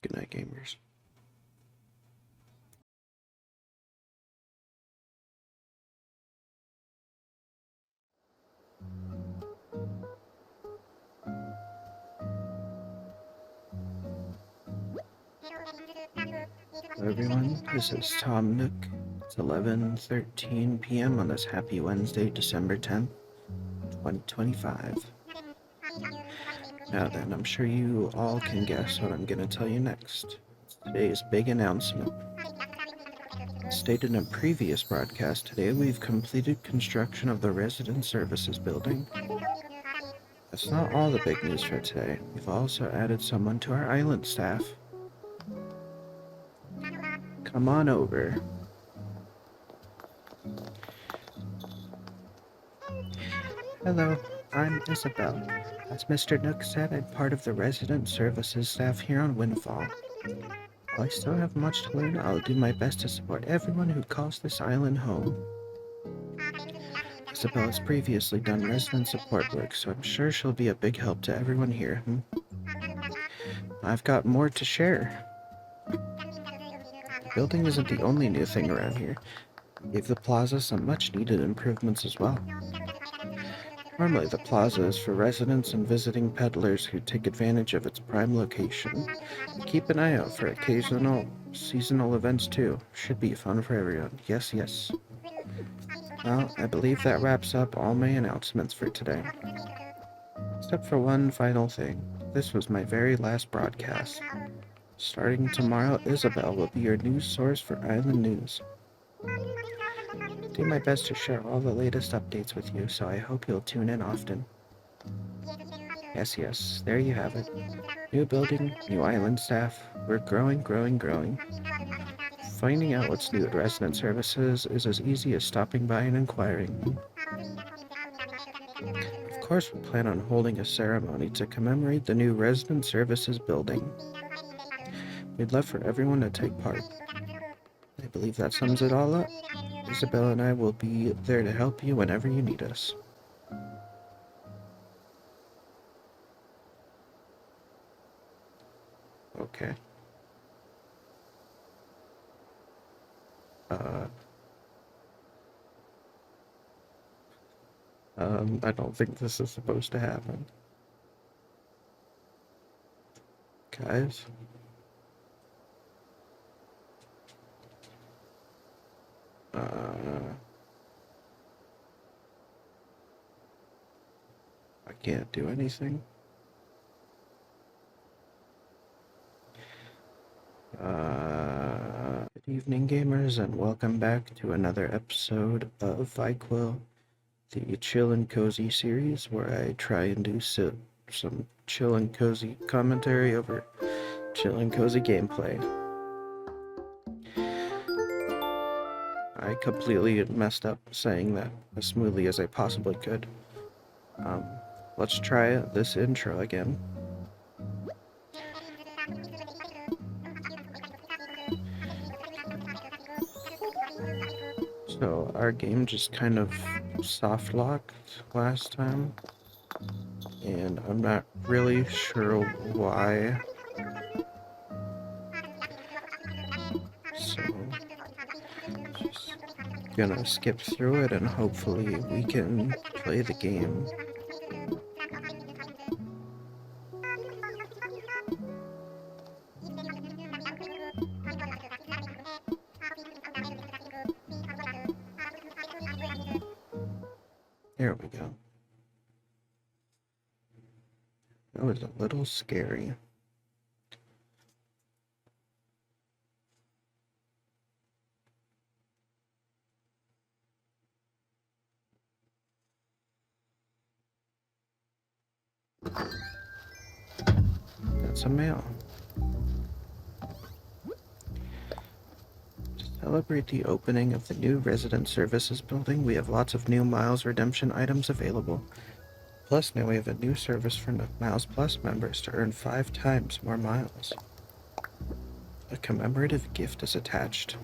Good night, gamers. Hello everyone, this is Tom Nook. It's 11:13 p.m. on this happy Wednesday, December 10th, 2025. Now then, I'm sure you all can guess what I'm going to tell you next. It's today's big announcement. As stated in a previous broadcast today, we've completed construction of the Resident Services building. That's not all the big news for today. We've also added someone to our island staff. Come on over. Hello, I'm Isabel. As Mr. Nook said, I'm part of the Resident Services staff here on Windfall. While I still have much to learn, I'll do my best to support everyone who calls this island home. Isabel has previously done resident support work, so I'm sure she'll be a big help to everyone here. I've got more to share. The building isn't the only new thing around here. We gave the plaza some much-needed improvements as well. Normally, the plaza is for residents and visiting peddlers who take advantage of its prime location. Keep an eye out for occasional seasonal events too. Should be fun for everyone. Yes, yes. Well, I believe that wraps up all my announcements for today. Except for one final thing. This was my very last broadcast. Starting tomorrow, Isabel will be your news source for Island News. Do my best to share all the latest updates with you, so I hope you'll tune in often. Yes, yes, there you have it. New building, new island staff. We're growing, growing, growing. Finding out what's new at Resident Services is as easy as stopping by and inquiring. Of course, we plan on holding a ceremony to commemorate the new Resident Services building. We'd love for everyone to take part. I believe that sums it all up. Isabel and I will be there to help you whenever you need us. Okay. I don't think this is supposed to happen. Guys? I can't do anything. Good evening, gamers, and welcome back to another episode of VyQuil, the Chill and Cozy series, where I try and do some chill and cozy commentary over chill and cozy gameplay. I completely messed up saying that as smoothly as I possibly could. Let's try this intro again. So our game just kind of soft locked last time, and I'm not really sure why. So just gonna skip through it and hopefully we can play the game. There we go. That was a little scary. That's a male. Just celebrate the opening of the new resident services building, we have lots of new Miles redemption items available. Plus, now we have a new service for Miles Plus members to earn 5 times more miles. A commemorative gift is attached.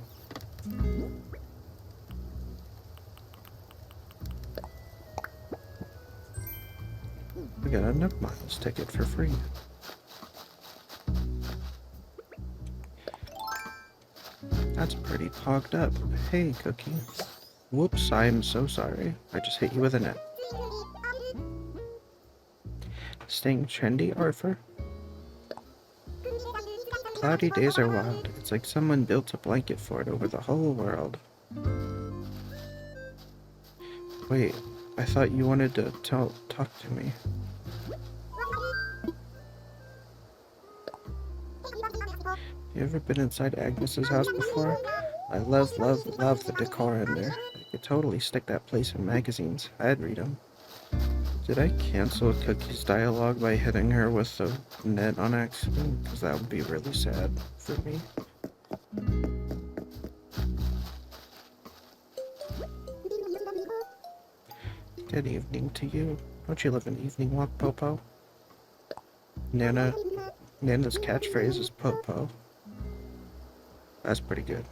We got a Nook Miles ticket for free. That's pretty pogged up. Hey, Cookie. Whoops, I am so sorry. I just hit you with a net. Staying trendy, Arthur? Cloudy days are wild. It's like someone built a blanket fort over the whole world. Wait, I thought you wanted to talk to me. You ever been inside Agnes's house before? I love the decor in there. I could totally stick that place in magazines. I'd read them. Did I cancel Cookie's dialogue by hitting her with the net on accident? Because that would be really sad for me. Good evening to you. Don't you live an evening walk, Popo? Nana's catchphrase is Popo. That's pretty good.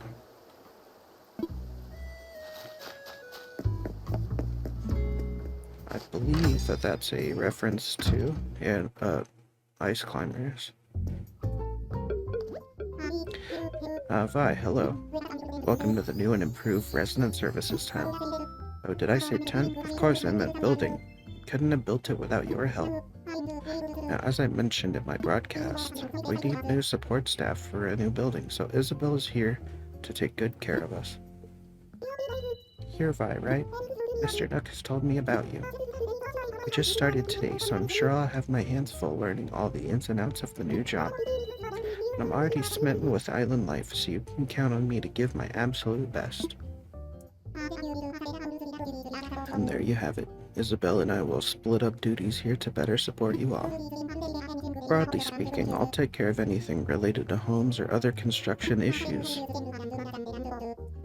I believe that's a reference to ice climbers. Vi, hello. Welcome to the new and improved resident services tent. Oh, did I say tent? Of course I meant building. Couldn't have built it without your help. Now, as I mentioned in my broadcast, we need new support staff for a new building, so Isabel is here to take good care of us. You're Vi, right? Mr. Duck has told me about you. We just started today, so I'm sure I'll have my hands full learning all the ins and outs of the new job. And I'm already smitten with island life, so you can count on me to give my absolute best. And there you have it. Isabel and I will split up duties here to better support you all. Broadly speaking, I'll take care of anything related to homes or other construction issues.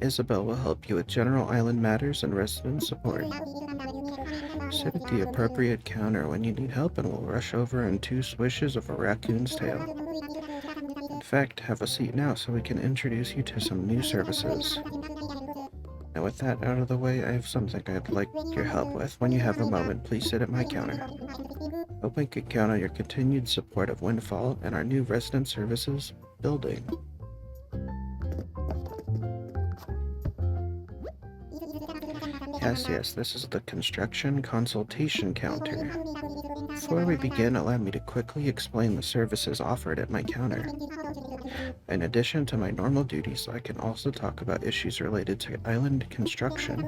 Isabel will help you with general island matters and resident support. Sit at the appropriate counter when you need help and we'll rush over in 2 swishes of a raccoon's tail. In fact, have a seat now so we can introduce you to some new services. Now with that out of the way, I have something I'd like your help with. When you have a moment, please sit at my counter. Hope we could count on your continued support of Windfall and our new resident services building. Yes, this is the construction consultation counter. Before we begin, allow me to quickly explain the services offered at my counter. In addition to my normal duties, I can also talk about issues related to island construction.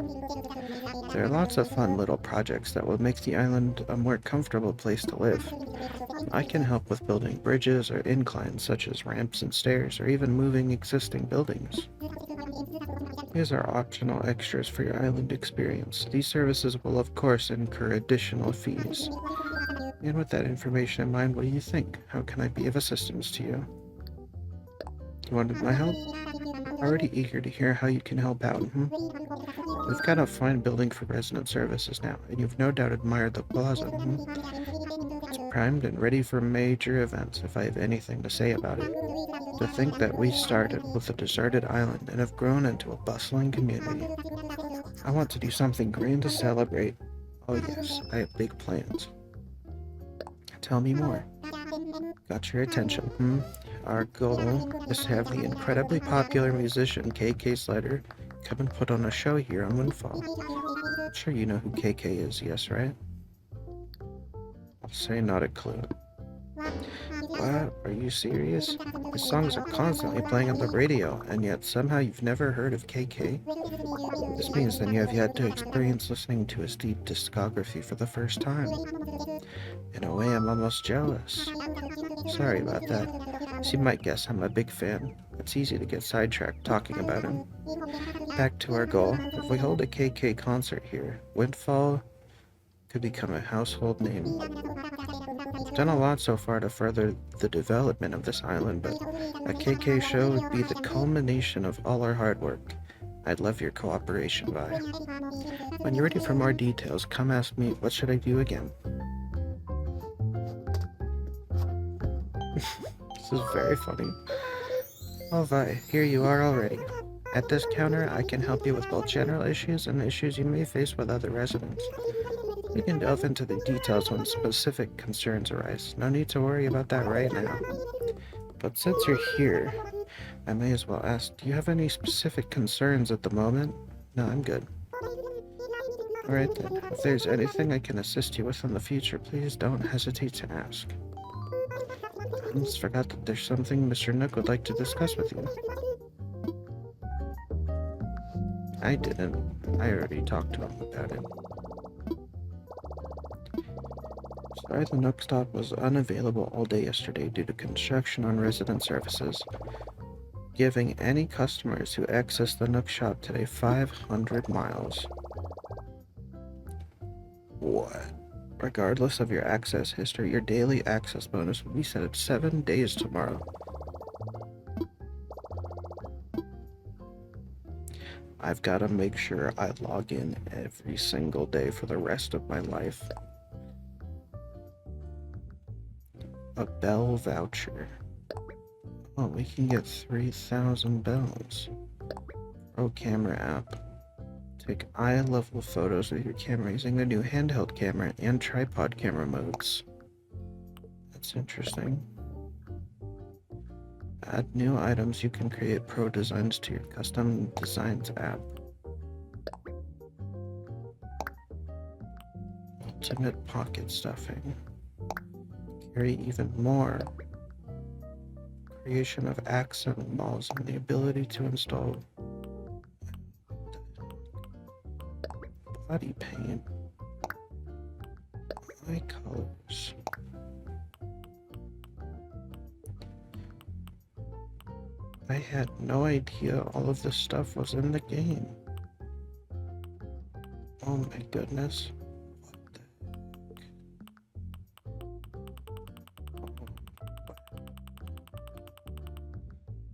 There are lots of fun little projects that will make the island a more comfortable place to live. I can help with building bridges or inclines such as ramps and stairs, or even moving existing buildings. These are optional extras for your island experience. These services will of course incur additional fees. And with that information in mind, what do you think? How can I be of assistance to you? You wanted my help? Already eager to hear how you can help out, We've got a fine building for resident services now, and you've no doubt admired the plaza, It's primed and ready for major events, if I have anything to say about it. To think that we started with a deserted island and have grown into a bustling community. I want to do something grand to celebrate. Oh yes, I have big plans. Tell me more. Got your attention, Our goal is to have the incredibly popular musician KK Slider come and put on a show here on Windfall. I'm sure you know who KK is, yes, right? I'll say not a clue. What? Are you serious? His songs are constantly playing on the radio, and yet somehow you've never heard of KK? This means then you have yet to experience listening to his deep discography for the first time. In a way, I'm almost jealous. Sorry about that. As you might guess, I'm a big fan. It's easy to get sidetracked talking about him. Back to our goal. If we hold a KK concert here, Windfall could become a household name. I've done a lot so far to further the development of this island, but a KK show would be the culmination of all our hard work. I'd love your cooperation, Vi. When you're ready for more details, come ask me what should I do again. This is very funny. Oh, Vi, here you are already. At this counter, I can help you with both general issues and issues you may face with other residents. We can delve into the details when specific concerns arise. No need to worry about that right now. But since you're here, I may as well ask, do you have any specific concerns at the moment? No, I'm good. Alright then, if there's anything I can assist you with in the future, please don't hesitate to ask. I almost forgot that there's something Mr. Nook would like to discuss with you. I didn't. I already talked to him about it. Sorry, the Nook stop was unavailable all day yesterday due to construction on resident services, giving any customers who access the Nook shop today 500 miles. What? Regardless of your access history, your daily access bonus will be set at 7 days tomorrow. I've got to make sure I log in every single day for the rest of my life. A bell voucher. Oh, we can get 3,000 bells. Pro camera app. Take eye-level photos with your camera using the new handheld camera and tripod camera modes. That's interesting. Add new items. You can create pro designs to your custom designs app. Ultimate pocket stuffing. Carry even more. Creation of accent balls and the ability to install body paint. Eye colors. I had no idea all of this stuff was in the game. Oh my goodness.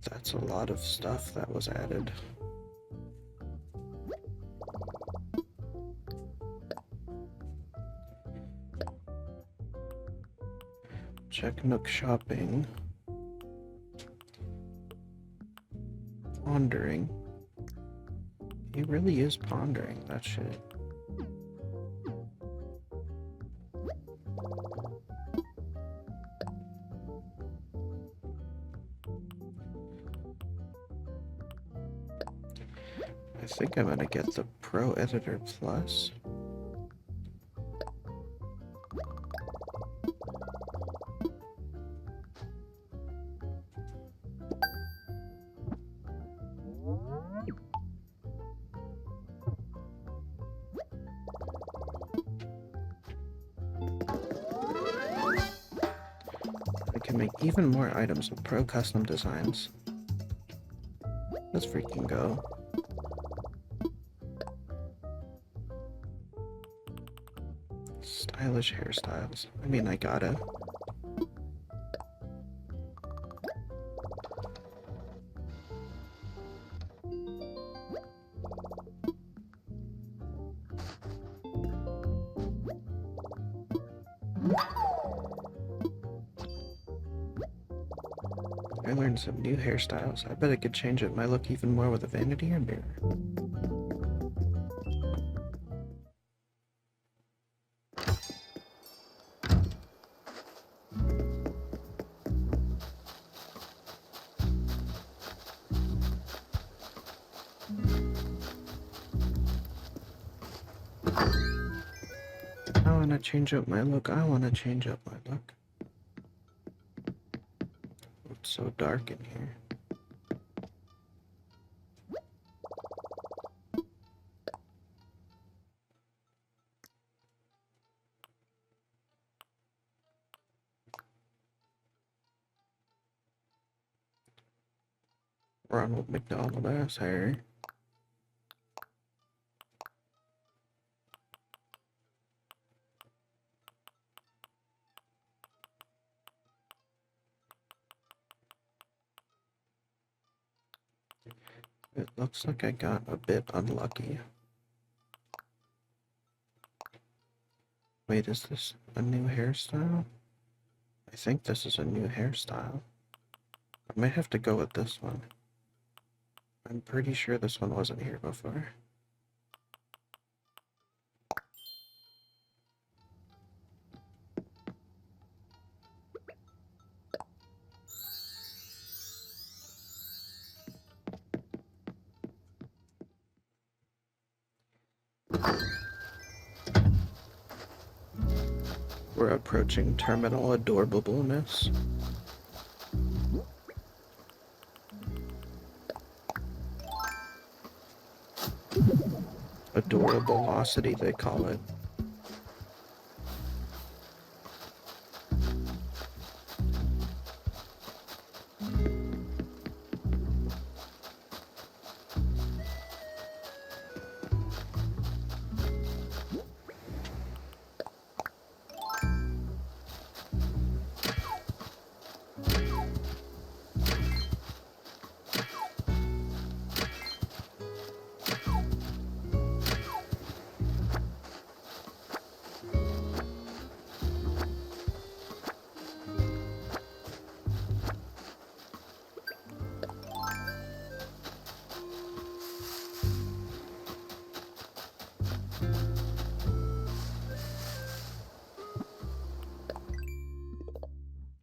That's a lot of stuff that was added. Check Nook shopping. Pondering. He really is pondering that shit. I think I'm gonna get the Pro Editor Plus. I can make even more items with Pro Custom Designs. Let's freaking go. Stylish hairstyles. I mean, I gotta. I learned some new hairstyles. I bet I could change up my look even more with a vanity or mirror. I wanna change up my look. I wanna change up my look. It's so dark in here. Ronald McDonald ass hair. It looks like I got a bit unlucky. Wait, is this a new hairstyle? I think this is a new hairstyle. I might have to go with this one. I'm pretty sure this one wasn't here before. We're approaching terminal adorableness. Adorableosity, they call it.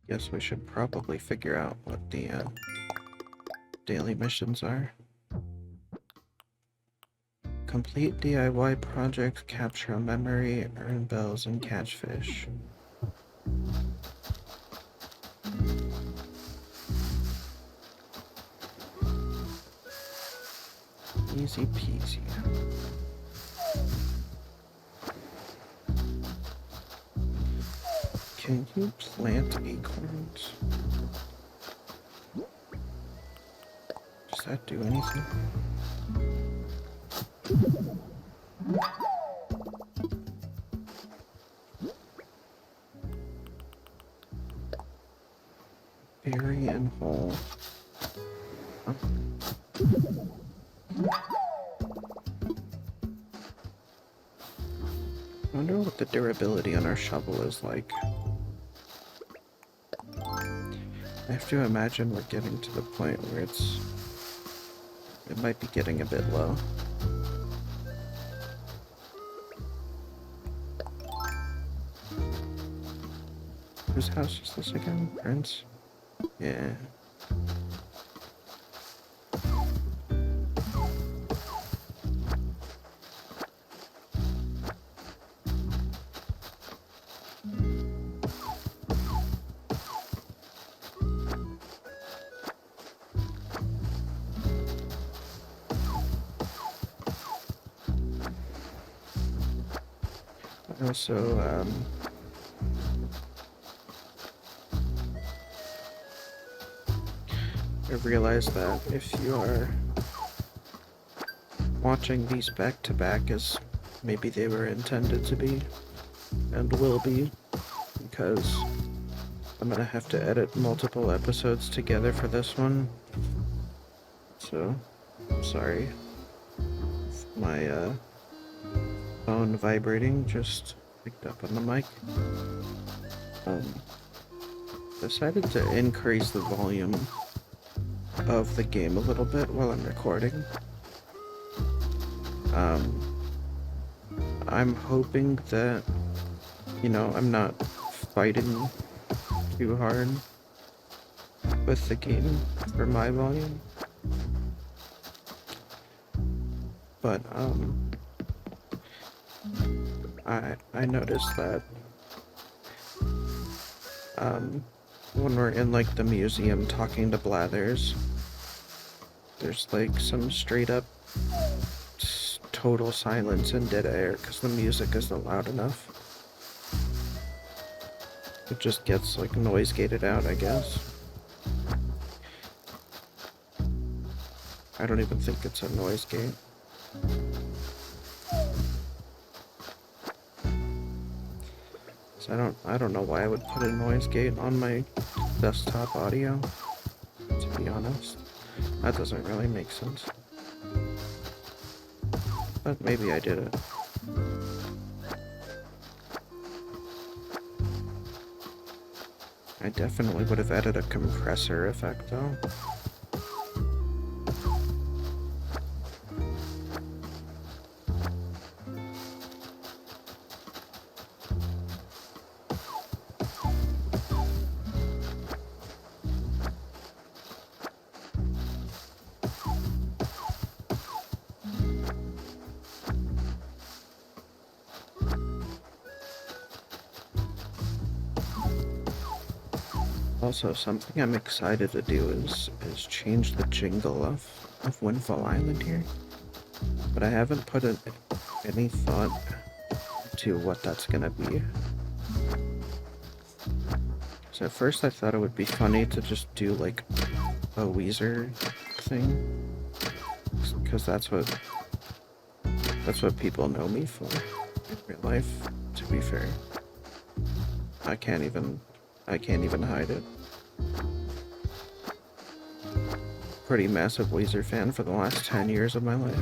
Guess we should probably figure out what the daily missions are. Complete DIY projects, capture a memory, earn bells, and catch fish. Easy peasy. Can you plant acorns? Does that do anything? Berry and hole. Huh? I wonder what the durability on our shovel is like. I have to imagine we're getting to the point where it might be getting a bit low. Whose house is this again? Prince? Yeah. Also, I realized that if you are watching these back to back as maybe they were intended to be and will be, because I'm gonna have to edit multiple episodes together for this one. So, I'm sorry. My phone vibrating just picked up on the mic. Decided to increase the volume of the game a little bit while I'm recording. I'm hoping that, you know, I'm not fighting too hard with the game for my volume. But, I noticed that, when we're in, like, the museum talking to Blathers, there's, like, some straight up total silence and dead air because the music isn't loud enough. It just gets, like, noise gated out, I guess. I don't even think it's a noise gate. So I don't know why I would put a noise gate on my desktop audio, to be honest. That doesn't really make sense. but maybe I did it. I definitely would have added a compressor effect, though. Also, something I'm excited to do is change the jingle of Windfall Island here. But I haven't put any thought to what that's gonna be. So at first I thought it would be funny to just do like a Weezer thing. Because that's what people know me for in real life, to be fair. I can't even hide it. Pretty massive Weezer fan for the last 10 years of my life.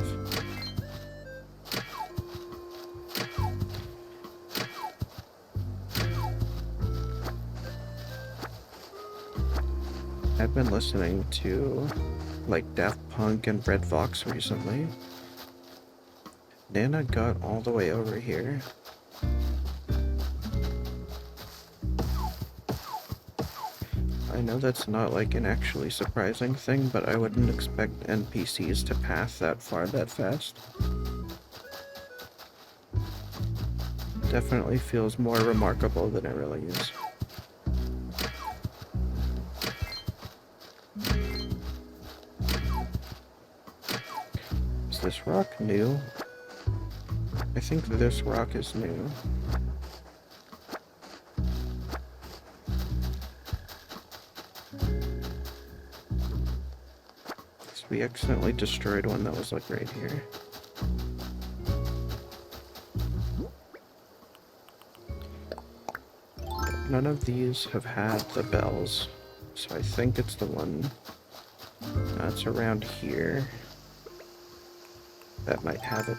I've been listening to like Daft Punk and Red Fox recently. Nana got all the way over here. I know that's not like an actually surprising thing, but I wouldn't expect NPCs to path that far that fast. Definitely feels more remarkable than it really is. Is this rock new? I think this rock is new. We accidentally destroyed one that was like right here. None of these have had the bells, so I think it's the one that's around here that might have it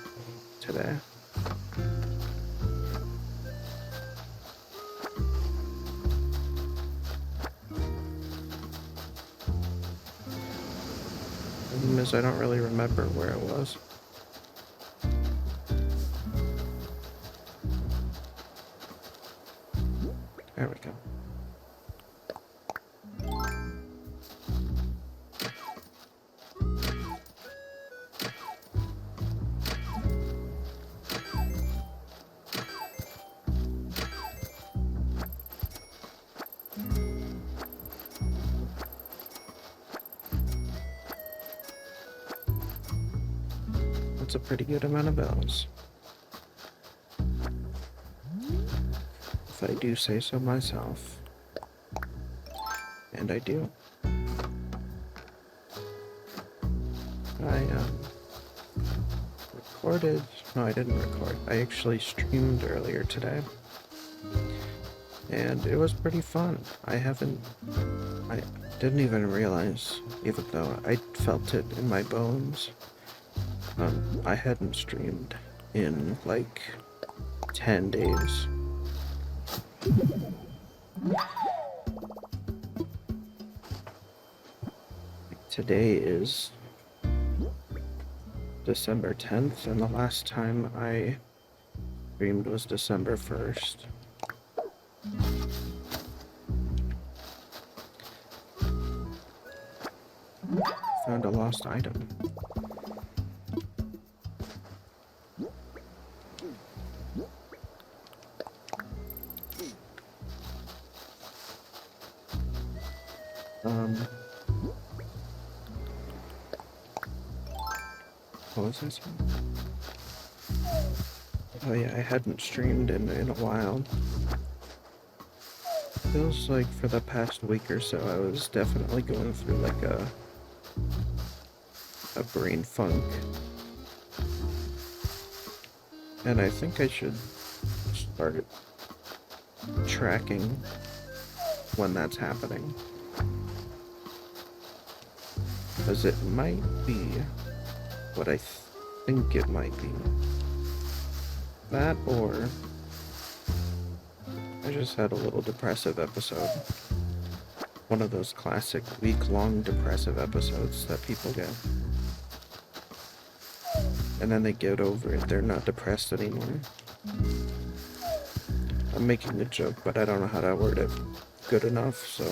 today. Is I don't really remember where it was. There we go. That's a pretty good amount of bells, if I do say so myself. And I do. I recorded, no, I didn't record. I actually streamed earlier today, and it was pretty fun. I didn't even realize, even though I felt it in my bones, I hadn't streamed in like 10 days. Today is December 10th, and the last time I streamed was December 1st. Found a lost item. What was this? Oh yeah, I hadn't streamed in a while. Feels like for the past week or so I was definitely going through like a brain funk. And I think I should start tracking when that's happening. Because it might be what I think it might be that, or I just had a little depressive episode. One of those classic week-long depressive episodes that people get. And then they get over it, they're not depressed anymore. I'm making a joke, but I don't know how to word it good enough, so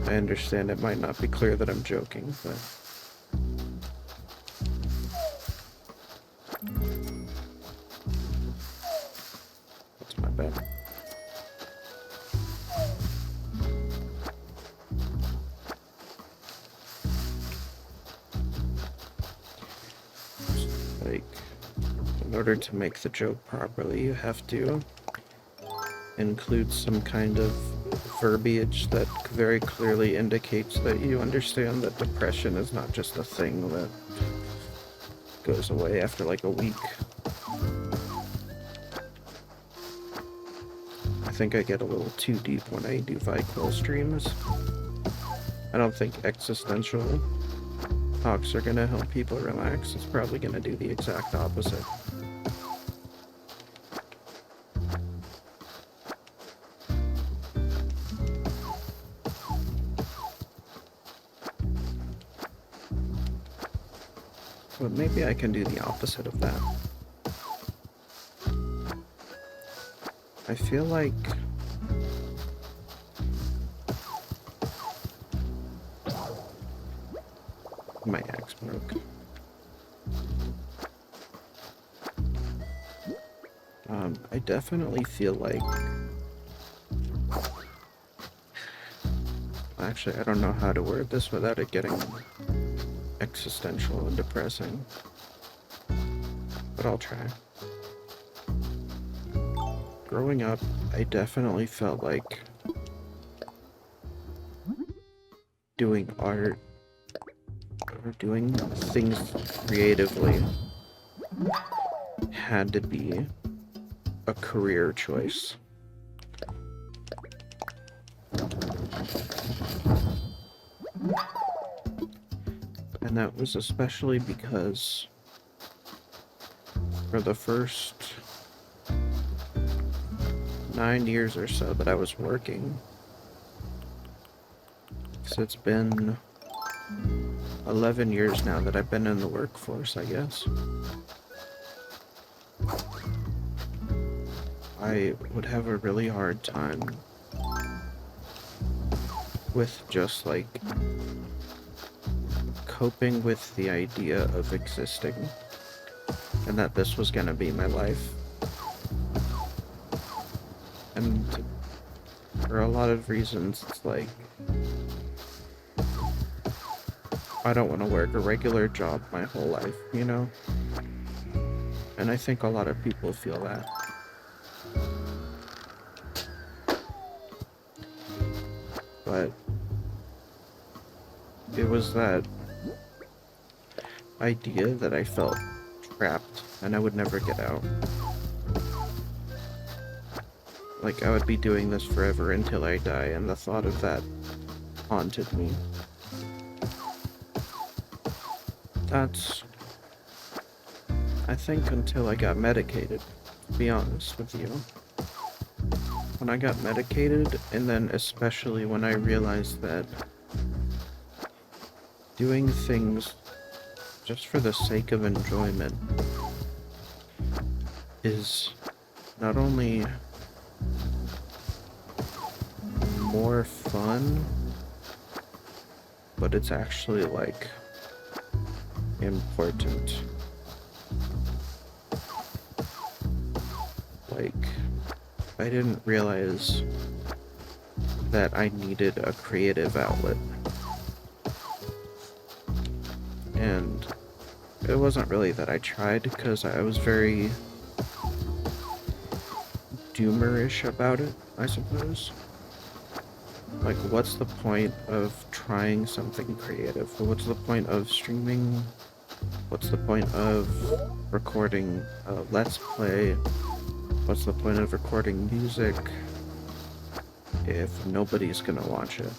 I understand it might not be clear that I'm joking, but that's my bad. Like, in order to make the joke properly, you have to include some kind of verbiage that very clearly indicates that you understand that depression is not just a thing that goes away after like a week. I think I get a little too deep when I do VyQuil streams. I don't think existential talks are gonna help people relax. It's probably gonna do the exact opposite. But maybe I can do the opposite of that. I feel like my axe broke. I definitely feel like... Actually, I don't know how to word this without it getting existential and depressing. But I'll try. Growing up, I definitely felt like doing art or doing things creatively had to be a career choice. And that was especially because for the first 9 years or so that I was working, so it's been 11 years now that I've been in the workforce, I guess. I would have a really hard time with just like coping with the idea of existing and that this was gonna be my life. And for a lot of reasons, it's like I don't want to work a regular job my whole life, you know? And I think a lot of people feel that. But it was that idea that I felt trapped and I would never get out. Like I would be doing this forever until I die, and the thought of that haunted me. That's, I think, until I got medicated, to be honest with you. When I got medicated, and then especially when I realized that doing things just for the sake of enjoyment is not only more fun, but it's actually like important. Like, I didn't realize that I needed a creative outlet. And it wasn't really that I tried, because I was very doomerish about it, I suppose. Like, what's the point of trying something creative? What's the point of streaming? What's the point of recording a Let's Play? What's the point of recording music if nobody's gonna watch it?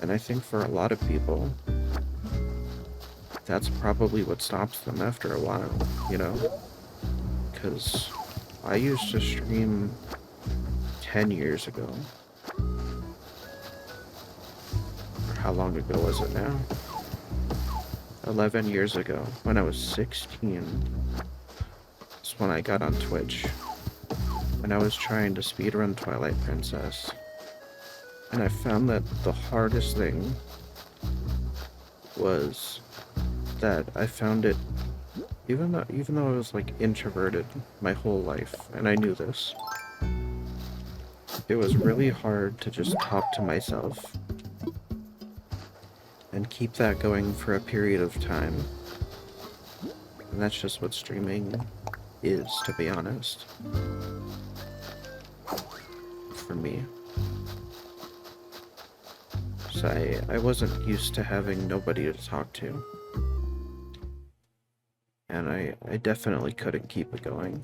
And I think for a lot of people, that's probably what stops them after a while, you know? Because I used to stream 10 years ago. Or how long ago was it now? 11 years ago, when I was 16. That's when I got on Twitch. And I was trying to speedrun Twilight Princess. And I found that the hardest thing was that I found it, even though I was like introverted my whole life, and I knew this, it was really hard to just talk to myself and keep that going for a period of time. And that's just what streaming is, to be honest. For me. So I wasn't used to having nobody to talk to. And I definitely couldn't keep it going.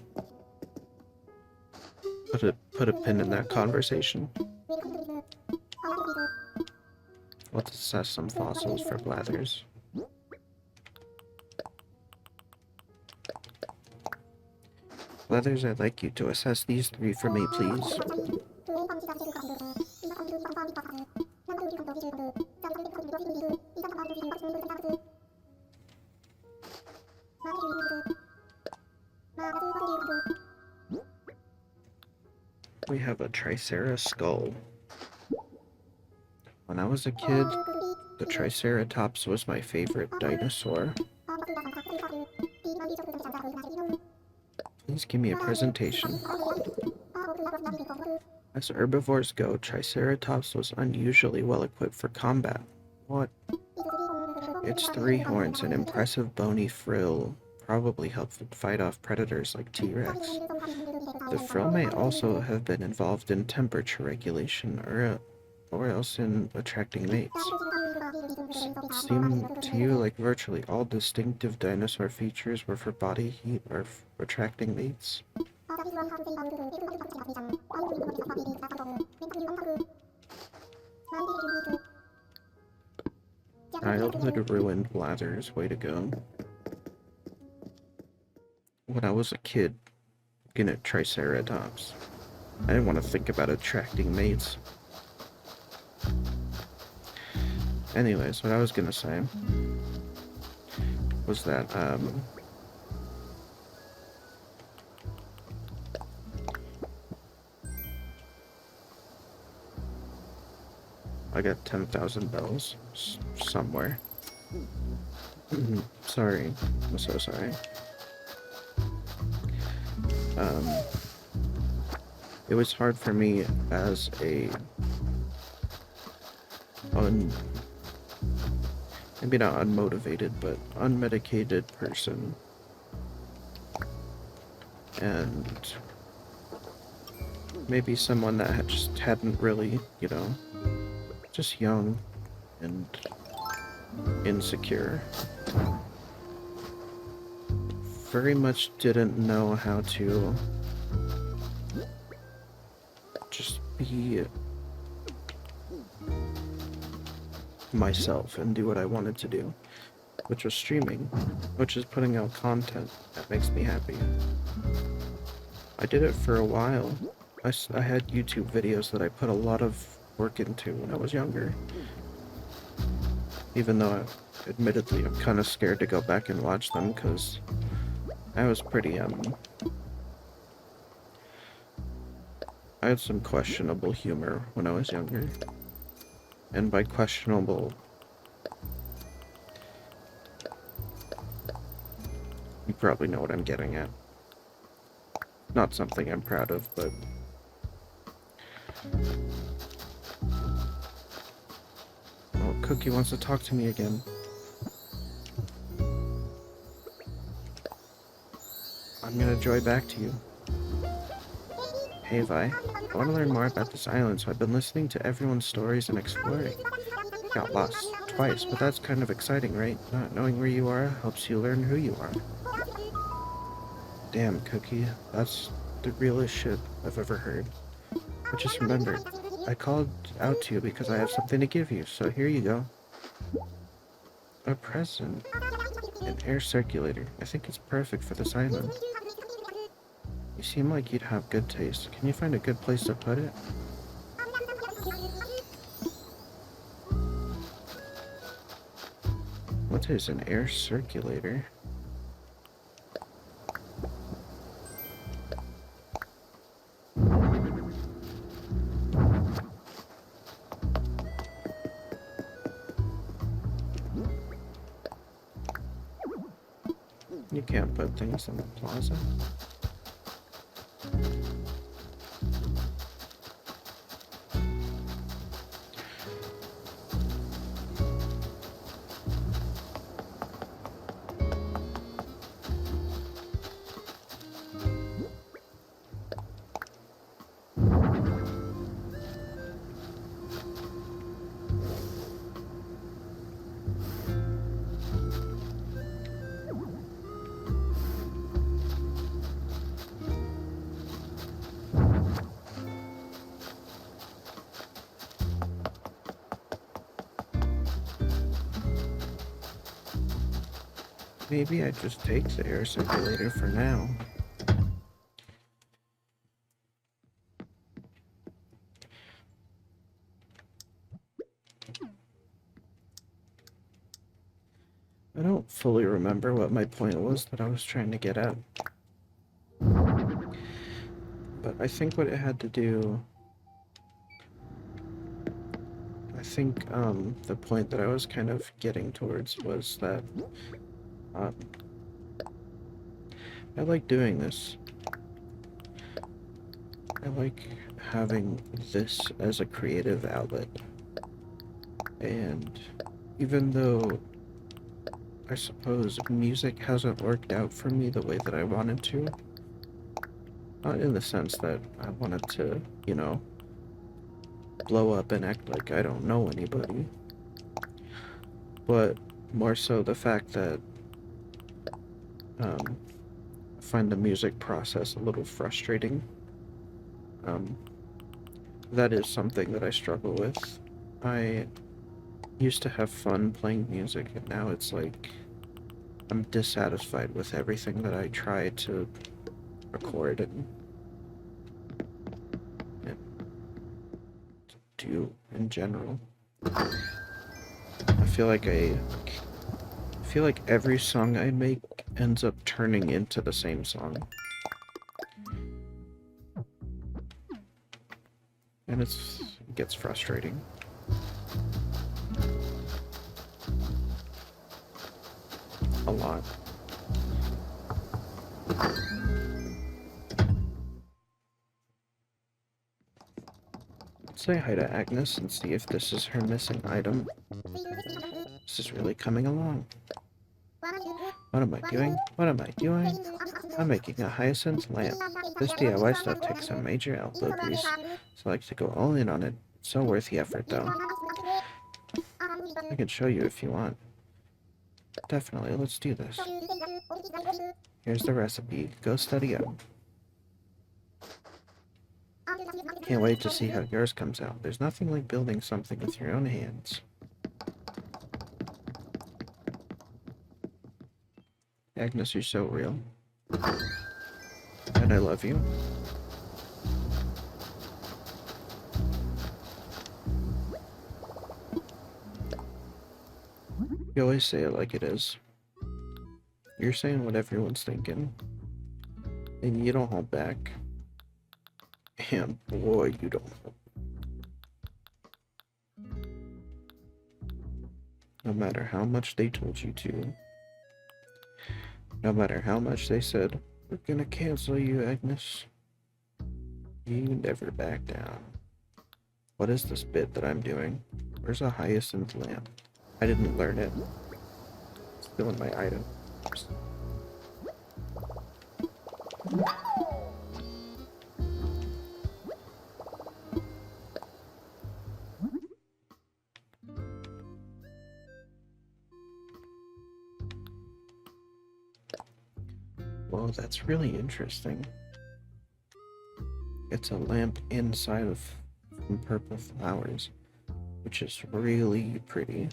Put a pin in that conversation. Let's assess some fossils for blathers. Blathers, I'd like you to assess these 3 for me, please. We have a Tricera skull. When I was a kid, the Triceratops was my favorite dinosaur. Please give me a presentation. As herbivores go, Triceratops was unusually well equipped for combat. What? Its 3 horns and impressive bony frill probably helped it fight off predators like T-Rex. The frill may also have been involved in temperature regulation or else in attracting mates. Seem to you like virtually all distinctive dinosaur features were for body heat or attracting mates? Childhood ruined blathers, way to go. When I was a kid, looking at Triceratops, I didn't want to think about attracting mates. Anyways, what I was gonna say was that, I got 10,000 bells somewhere. Sorry, I'm so sorry. It was hard for me as a maybe not unmotivated, but unmedicated person. And maybe someone that just hadn't really, you know, just young and insecure. Very much didn't know how to just be myself and do what I wanted to do, which was streaming, which is putting out content that makes me happy. I did it for a while. I had YouTube videos that I put a lot of work into when I was younger, even though admittedly I'm kind of scared to go back and watch them because I was pretty I had some questionable humor when I was younger. And by questionable, you probably know what I'm getting at. Not something I'm proud of, but... Oh, Cookie wants to talk to me again. I'm gonna join back to you. Hey Vi, I want to learn more about this island, so I've been listening to everyone's stories and exploring. Got lost twice, but that's kind of exciting, right? Not knowing where you are helps you learn who you are. Damn, Cookie, that's the realest shit I've ever heard. But just remember, I called out to you because I have something to give you, so here you go. A present. An air circulator. I think it's perfect for this island. You seem like you'd have good taste. Can you find a good place to put it? What is an air circulator? You can't put things in the plaza. Maybe I just take the air circulator for now. I don't fully remember what my point was that I was trying to get at. But I think what it had to do... I think the point that I was kind of getting towards was that I like doing this. I like having this as a creative outlet. And even though I suppose music hasn't worked out for me the way that I wanted to, not in the sense that I wanted to, you know, blow up and act like I don't know anybody, but more so the fact that I find the music process a little frustrating. That is something that I struggle with. I used to have fun playing music, and now it's like I'm dissatisfied with everything that I try to record and do in general. I feel like every song I make ends up turning into the same song. And it gets frustrating. A lot. Say hi to Agnes and see if this is her missing item. This is really coming along. What am I doing? What am I doing? I'm making a hyacinth lamp. This DIY stuff takes some major elbow grease, so I like to go all in on it. It's so worth the effort, though. I can show you if you want. Definitely, let's do this. Here's the recipe. Go study up. Can't wait to see how yours comes out. There's nothing like building something with your own hands. Agnes, you're so real. And I love you. You always say it like it is. You're saying what everyone's thinking. And you don't hold back. And boy, you don't. No matter how much they told you to. No matter how much they said, we're gonna cancel you, Agnes. You never back down. What is this bit that I'm doing? Where's a hyacinth lamp? I didn't learn it. It's still in my item. Well, that's really interesting. It's a lamp inside of some purple flowers, which is really pretty.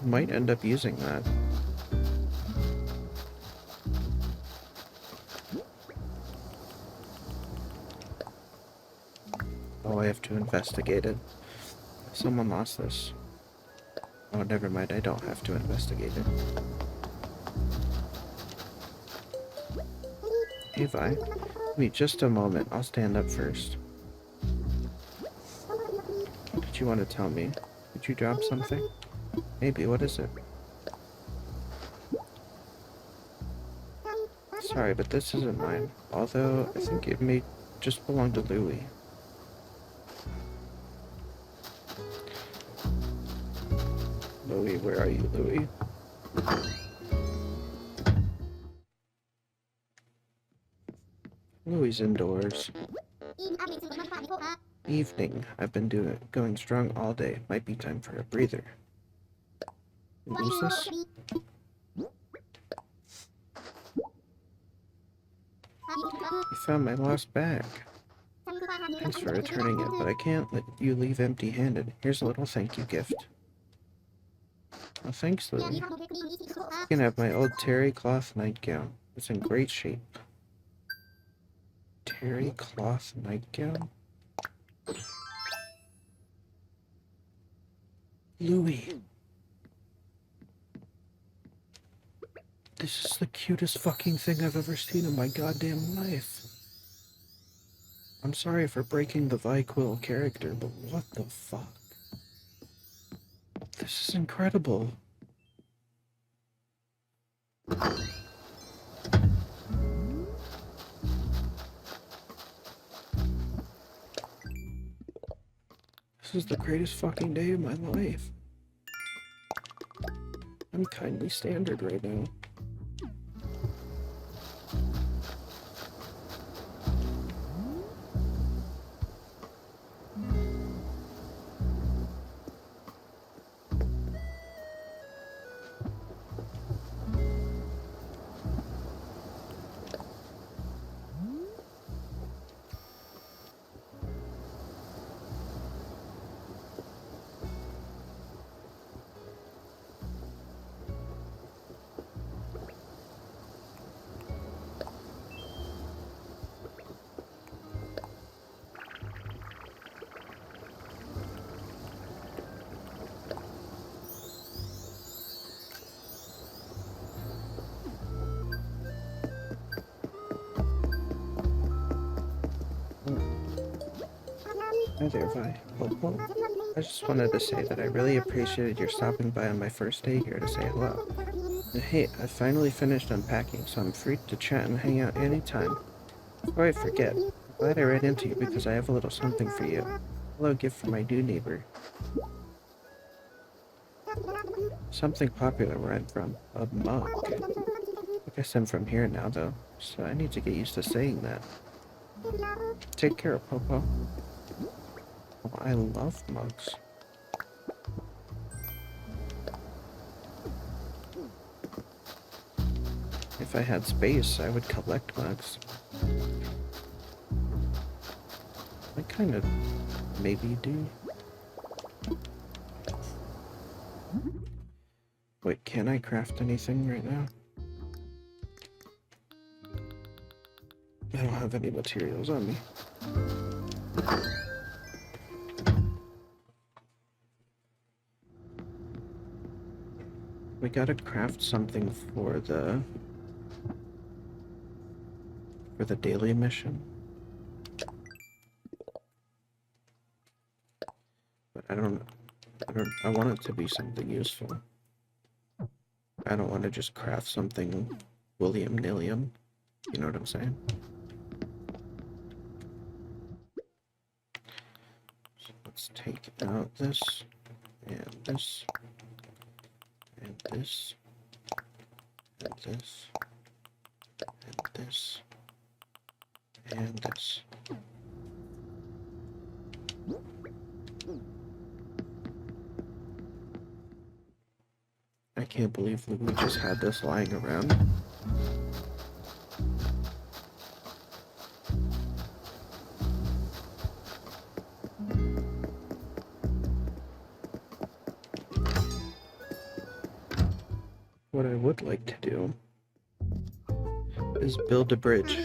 Might end up using that. Oh, I have to investigate it. Someone lost this. Oh, never mind, I don't have to investigate it. Hey, Vi. Give me just a moment. I'll stand up first. What did you want to tell me? Did you drop something? Maybe. What is it? Sorry, but this isn't mine. Although, I think it may just belong to Louie. Louie, where are you, Louie? Louie's indoors. Evening. I've been going strong all day. Might be time for a breather. Use this? You found my lost bag. Thanks for returning it, but I can't let you leave empty-handed. Here's a little thank you gift. Oh, thanks, Louie. You can have my old terry cloth nightgown. It's in great shape. Terry cloth nightgown? Louie. This is the cutest fucking thing I've ever seen in my goddamn life. I'm sorry for breaking the VyQuil character, but what the fuck? This is incredible. This is the greatest fucking day of my life. I'm kindly standard right now. Hi there, Vi. Well, I just wanted to say that I really appreciated your stopping by on my first day here to say hello. And hey, I finally finished unpacking, so I'm free to chat and hang out anytime. Before I forget, I'm glad I ran into you because I have a little something for you. A little gift from my new neighbor. Something popular where I'm from. A mug. I guess I'm from here now, though, so I need to get used to saying that. Take care, Popo. Oh, I love mugs. If I had space, I would collect mugs. I kind of maybe do. Wait, can I craft anything right now? I don't have any materials on me. We gotta craft something for the daily mission. But I want it to be something useful. I don't want to just craft something william-nillium. You know what I'm saying? So let's take out this, and this, and this, and this, and this, and this. I can't believe that we just had this lying around. What I would like to do is build a bridge,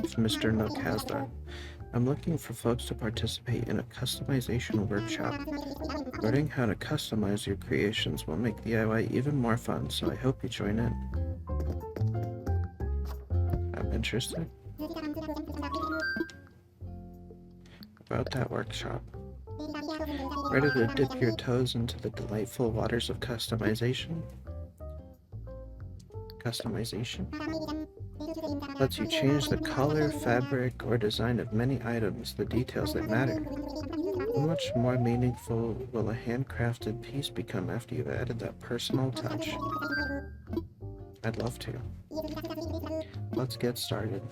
if Mr. Nook has that. I'm looking for folks to participate in a customization workshop. Learning how to customize your creations will make DIY even more fun, so I hope you join in. I'm interested. About that workshop. Ready to dip your toes into the delightful waters of customization? Customization lets you change the color, fabric, or design of many items, the details that matter. How much more meaningful will a handcrafted piece become after you've added that personal touch? I'd love to. Let's get started.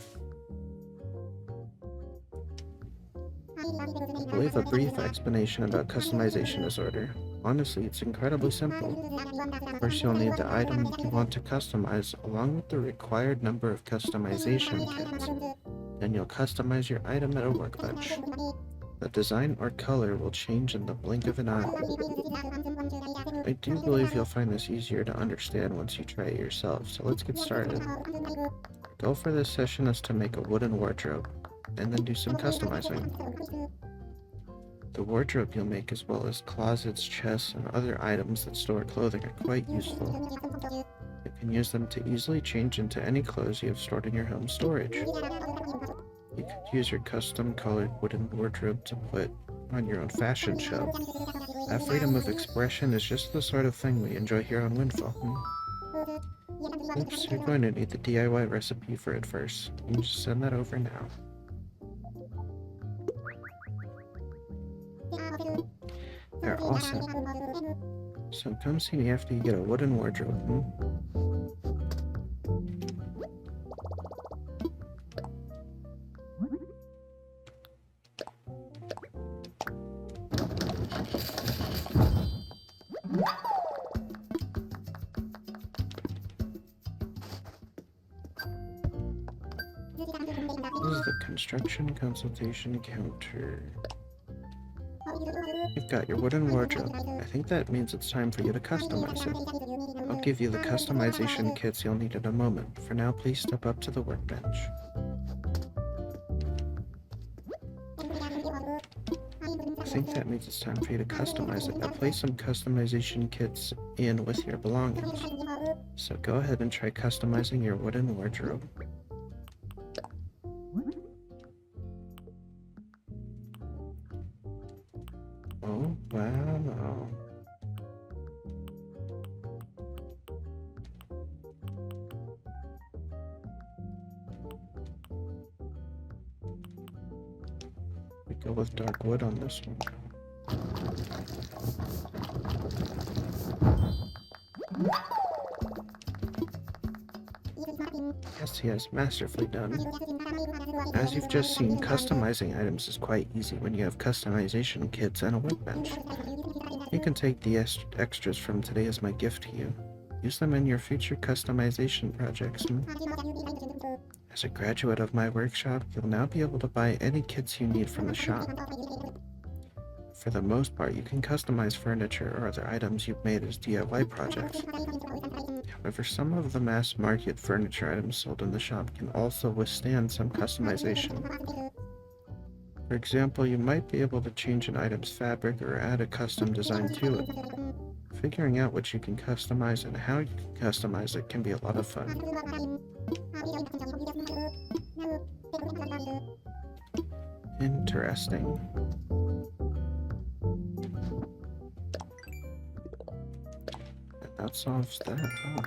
I'll leave a brief explanation about customization is order. Honestly, it's incredibly simple. First, you'll need the item you want to customize, along with the required number of customization kits. Then you'll customize your item at a workbench. The design or color will change in the blink of an eye. I do believe you'll find this easier to understand once you try it yourself, so let's get started. The goal for this session is to make a wooden wardrobe, and then do some customizing. The wardrobe you'll make, as well as closets, chests, and other items that store clothing, are quite useful. You can use them to easily change into any clothes you have stored in your home storage. You could use your custom-colored wooden wardrobe to put on your own fashion show. That freedom of expression is just the sort of thing we enjoy here on Windfall. Oops, you're going to need the DIY recipe for it first. You can just send that over now. They're awesome. So come see me after you get a wooden wardrobe. This is the construction consultation counter. You've got your wooden wardrobe. I think that means it's time for you to customize it. I'll give you the customization kits you'll need in a moment. For now, please step up to the workbench. I think that means it's time for you to customize it. Now place some customization kits in with your belongings. So go ahead and try customizing your wooden wardrobe. Oh, wow. We go with dark wood on this one. Yes, masterfully done. As you've just seen, customizing items is quite easy when you have customization kits and a workbench. You can take the extras from today as my gift to you. Use them in your future customization projects. As a graduate of my workshop, you'll now be able to buy any kits you need from the shop. For the most part, you can customize furniture or other items you've made as DIY projects. However, some of the mass-market furniture items sold in the shop can also withstand some customization. For example, you might be able to change an item's fabric or add a custom design to it. Figuring out what you can customize and how you can customize it can be a lot of fun. Interesting. That solves that, huh?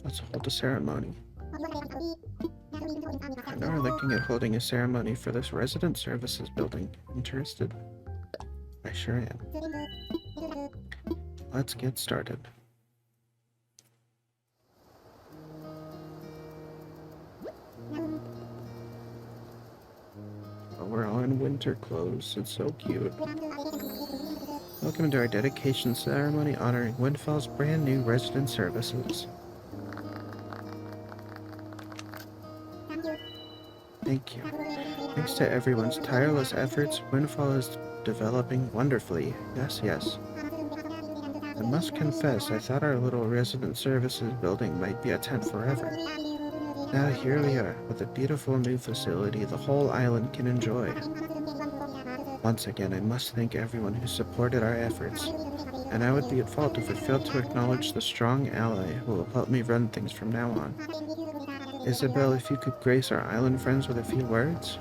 Let's hold a ceremony. I know we're looking at holding a ceremony for this resident services building. Interested? I sure am. Let's get started. We're all in winter clothes. It's so cute. Welcome to our dedication ceremony honoring Windfall's brand new resident services. Thank you. Thanks to everyone's tireless efforts, Windfall is developing wonderfully. Yes, yes. I must confess, I thought our little resident services building might be a tent forever. Now here we are, with a beautiful new facility the whole island can enjoy. Once again, I must thank everyone who supported our efforts, and I would be at fault if I failed to acknowledge the strong ally who will help me run things from now on. Isabel, if you could grace our island friends with a few words?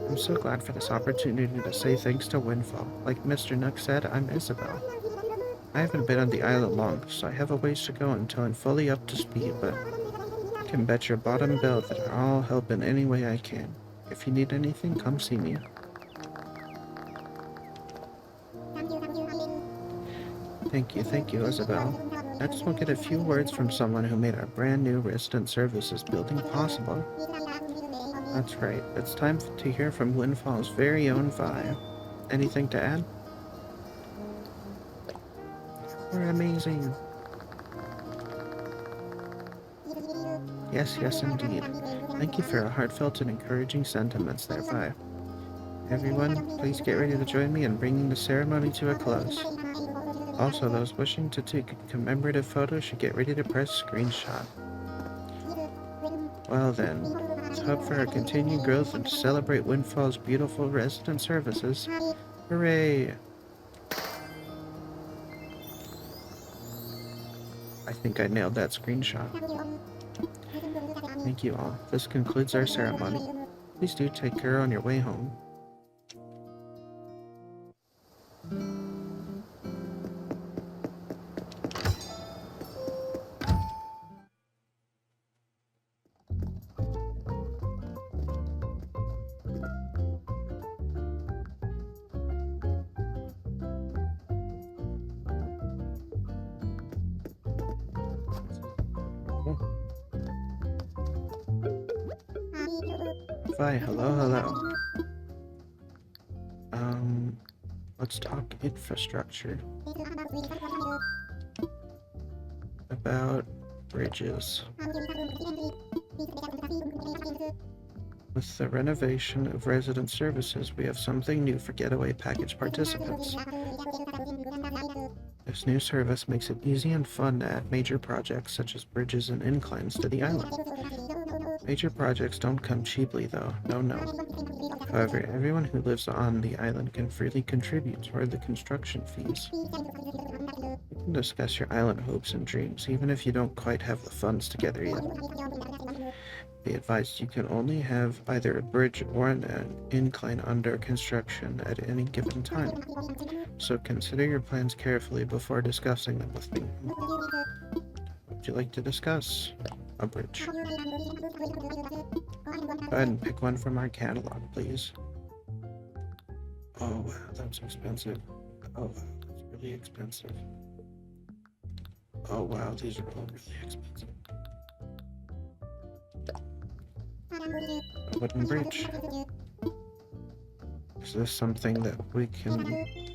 I'm so glad for this opportunity to say thanks to Windfall. Like Mr. Nook said, I'm Isabel. I haven't been on the island long, so I have a ways to go until I'm fully up to speed, but you can bet your bottom bill that I'll help in any way I can. If you need anything, come see me. Thank you, Isabel. Next, we'll get a few words from someone who made our brand new resident services building possible. That's right, it's time to hear from Windfall's very own Vi. Anything to add? We're amazing. Yes, indeed. Thank you for your heartfelt and encouraging sentiments there, Vi. Everyone, please get ready to join me in bringing the ceremony to a close. Also, those wishing to take a commemorative photo should get ready to press screenshot. Well then, let's hope for our continued growth and celebrate Windfall's beautiful resident services. Hooray! I think I nailed that screenshot. Thank you all. This concludes our ceremony. Please do take care on your way home. Vi, hello. Let's talk infrastructure. About bridges. With the renovation of resident services, we have something new for Getaway Package participants. This new service makes it easy and fun to add major projects such as bridges and inclines to the island. Major projects don't come cheaply though, no. However, everyone who lives on the island can freely contribute toward the construction fees. You can discuss your island hopes and dreams, even if you don't quite have the funds together yet. Be advised you can only have either a bridge or an incline under construction at any given time, so consider your plans carefully before discussing them with me. Would you like to discuss a bridge? Go ahead and pick one from our catalog, please. Oh wow, that's expensive. Oh wow, that's really expensive. Oh wow, these are all really expensive. A wooden bridge. Is this something that we can... Okay.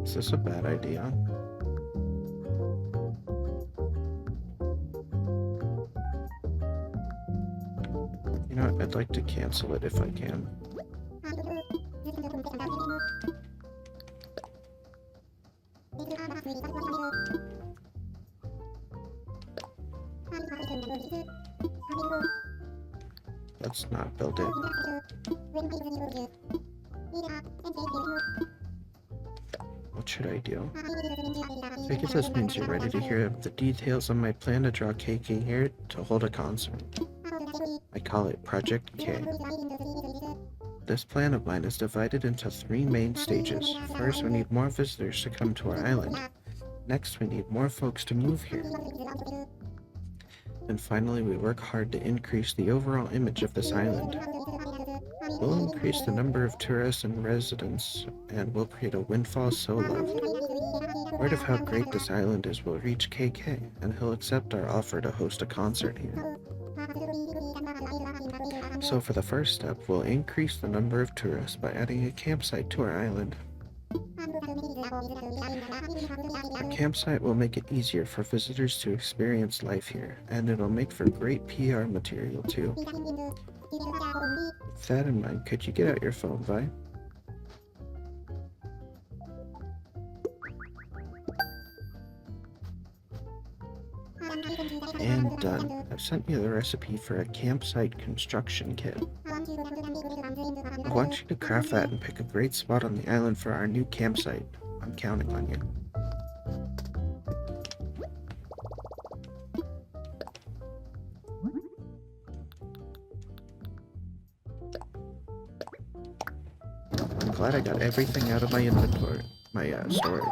Is this a bad idea? You know what, I'd like to cancel it if I can. Let's not build it. What should I do? I guess this means you're ready to hear the details of my plan to draw KK here to hold a concert. I call it Project K. This plan of mine is divided into 3 main stages. First, we need more visitors to come to our island. Next, we need more folks to move here. And finally, we work hard to increase the overall image of this island. We'll increase the number of tourists and residents, and we'll create a Windfall so loved. Word of how great this island is will reach KK, and he'll accept our offer to host a concert here. So for the first step, we'll increase the number of tourists by adding a campsite to our island. A campsite will make it easier for visitors to experience life here, and it'll make for great PR material too. With that in mind, could you get out your phone, Vi? And done. I've sent you the recipe for a campsite construction kit. I want you to craft that and pick a great spot on the island for our new campsite. I'm counting on you. I'm glad I got everything out of my inventory, my storage.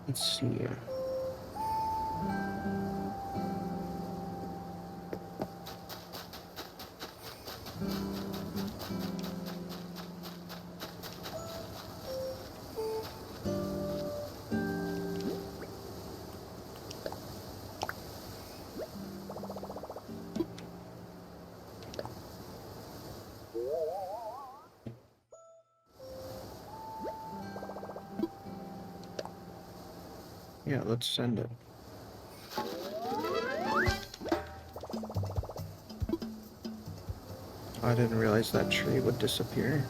Let's see here. Yeah, let's send it. I didn't realize that tree would disappear.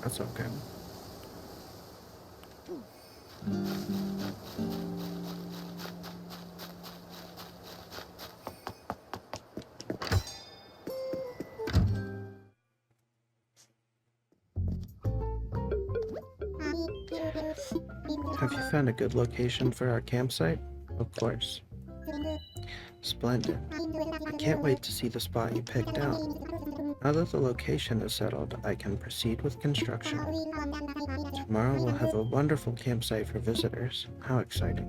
That's okay. Have you found a good location for our campsite? Of course. Splendid. I can't wait to see the spot you picked out. Now that the location is settled, I can proceed with construction. Tomorrow we'll have a wonderful campsite for visitors. How exciting.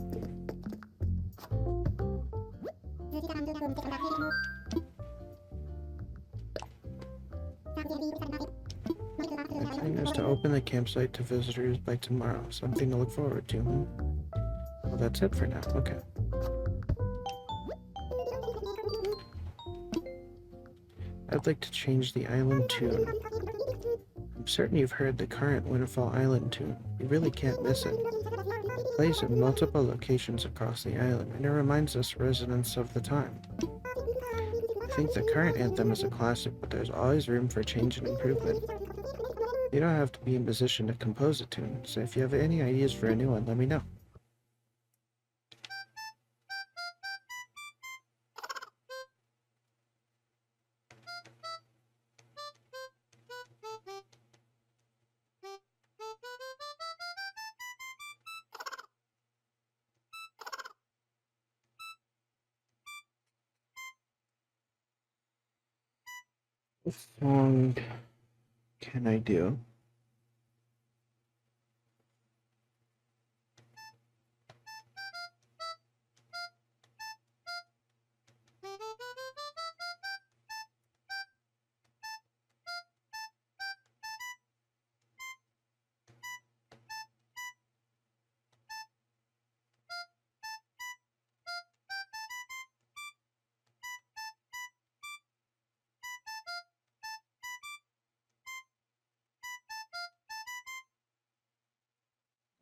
The plan is to open the campsite to visitors by tomorrow. Something to look forward to, Well, that's it for now. Okay. I'd like to change the island tune. I'm certain you've heard the current Windfall Island tune. You really can't miss it. It plays in multiple locations across the island, and it reminds us residents of the time. I think the current anthem is a classic, but there's always room for change and improvement. You don't have to be in position to compose a tune, so if you have any ideas for a new one, let me know. What song can I do?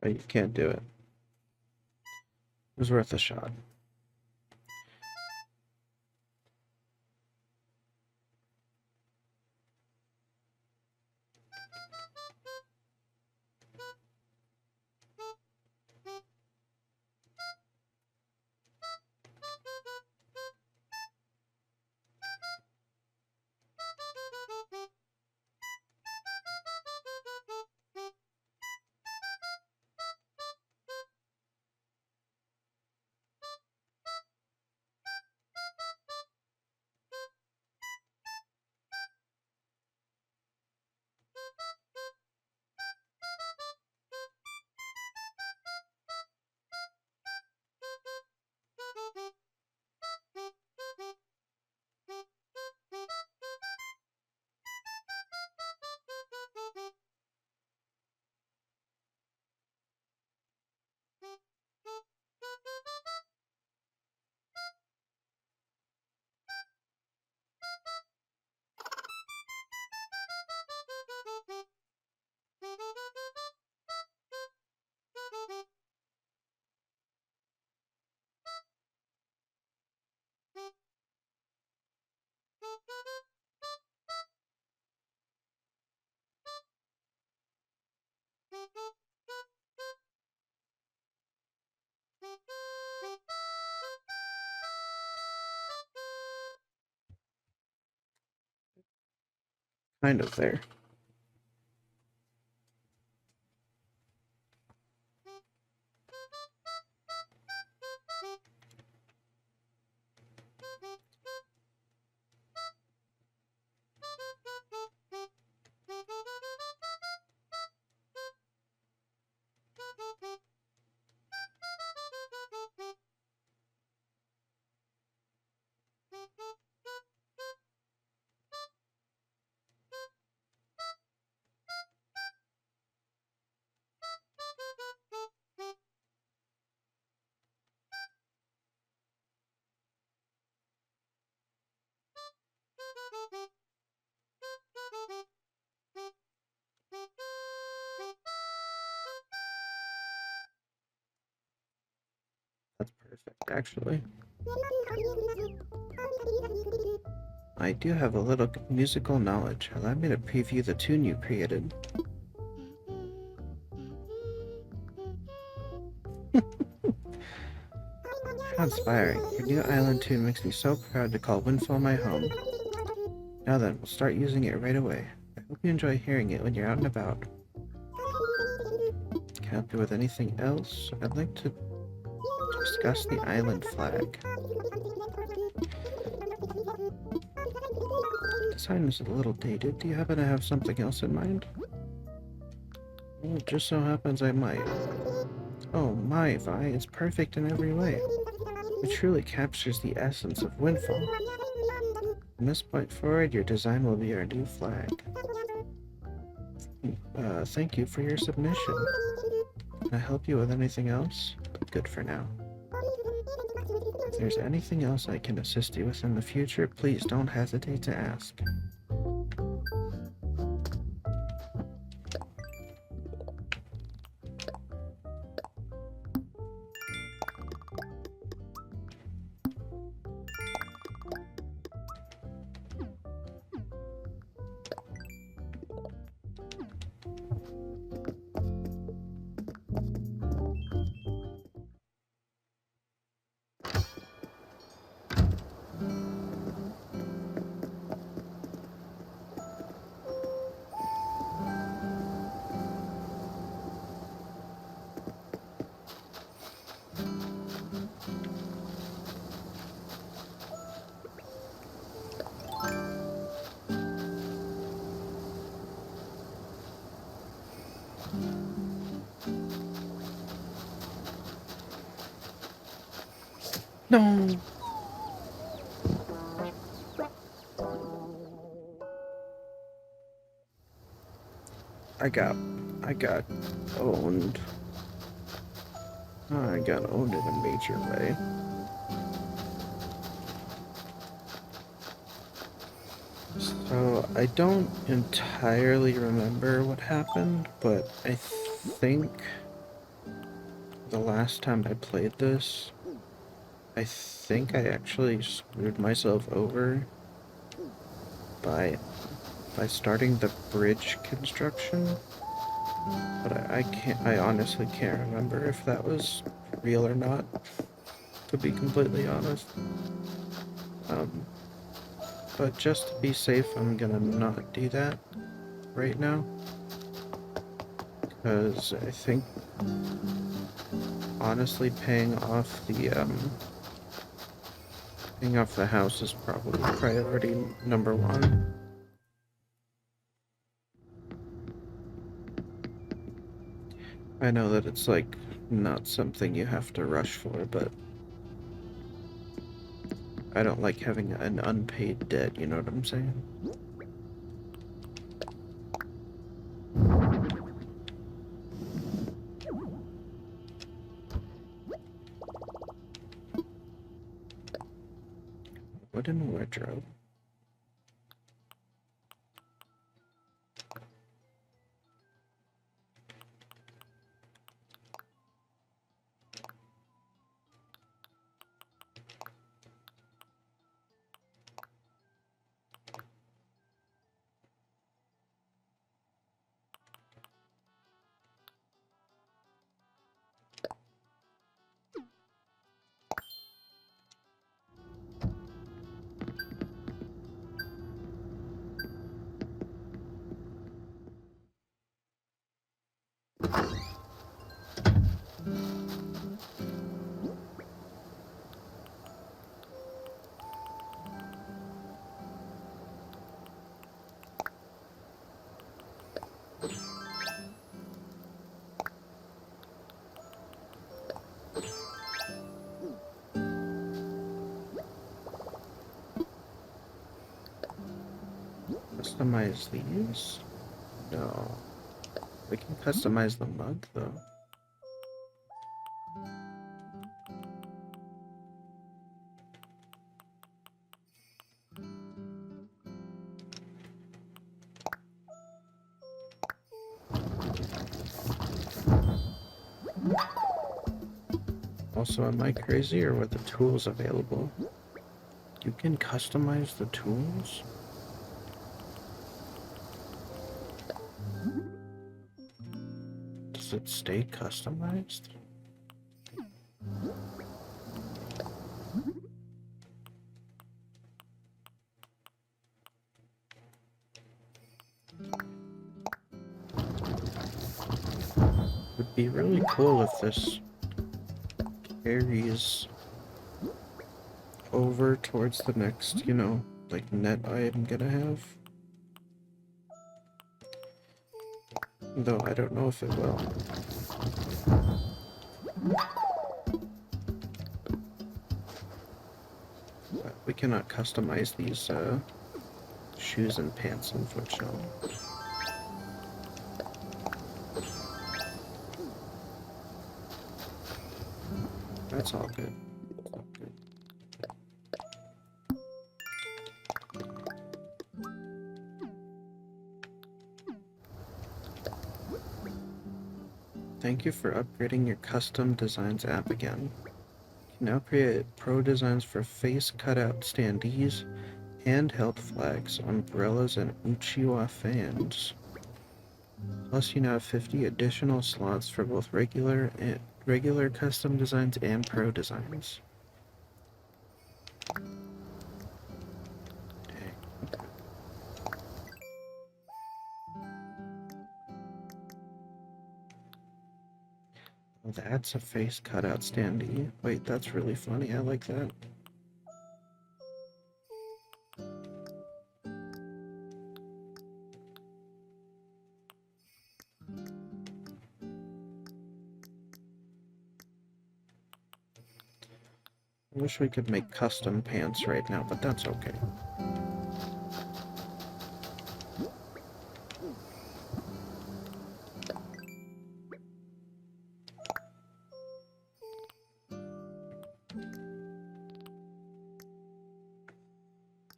But you can't do it. It was worth a shot. kind of there. That's perfect, actually. I do have a little musical knowledge. Allow me to preview the tune you created. How inspiring. Your new island tune makes me so proud to call Windfall my home. Now then, we'll start using it right away. I hope you enjoy hearing it when you're out and about. Can I help you with anything else? I'd like to discuss the island flag. The design is a little dated. Do you happen to have something else in mind? Well, it just so happens I might. Oh my, Vi, it's perfect in every way. It truly captures the essence of Windfall. From this point forward, your design will be our new flag. Thank you for your submission. Can I help you with anything else? Good for now. If there's anything else I can assist you with in the future, please don't hesitate to ask. No! I got owned. I got owned in a major way. So, I don't entirely remember what happened, but I think the last time I played this, I think I actually screwed myself over by starting the bridge construction. But I honestly can't remember if that was real or not, to be completely honest. But just to be safe, I'm gonna not do that right now. Because I think, honestly, paying off the house is probably priority number one. I know that it's, like, not something you have to rush for, but I don't like having an unpaid debt, you know what I'm saying? Wooden wardrobe. customize these? No. We can customize the mug, though. Also, am I crazy, or were the tools available? You can customize the tools? Does it stay customized? Would be really cool if this carries over towards the next, like net I'm gonna have. Though I don't know if it will. But we cannot customize these shoes and pants, unfortunately. That's all good. That's all good. Thank you for upgrading your custom designs app again. You can now create pro designs for face cutout standees, handheld flags, umbrellas, and Uchiwa fans. Plus, you now have 50 additional slots for both regular custom designs and pro designs. Dang. Oh, that's a face cutout standee. Wait, that's really funny. I like that. I wish we could make custom pants right now, but that's okay.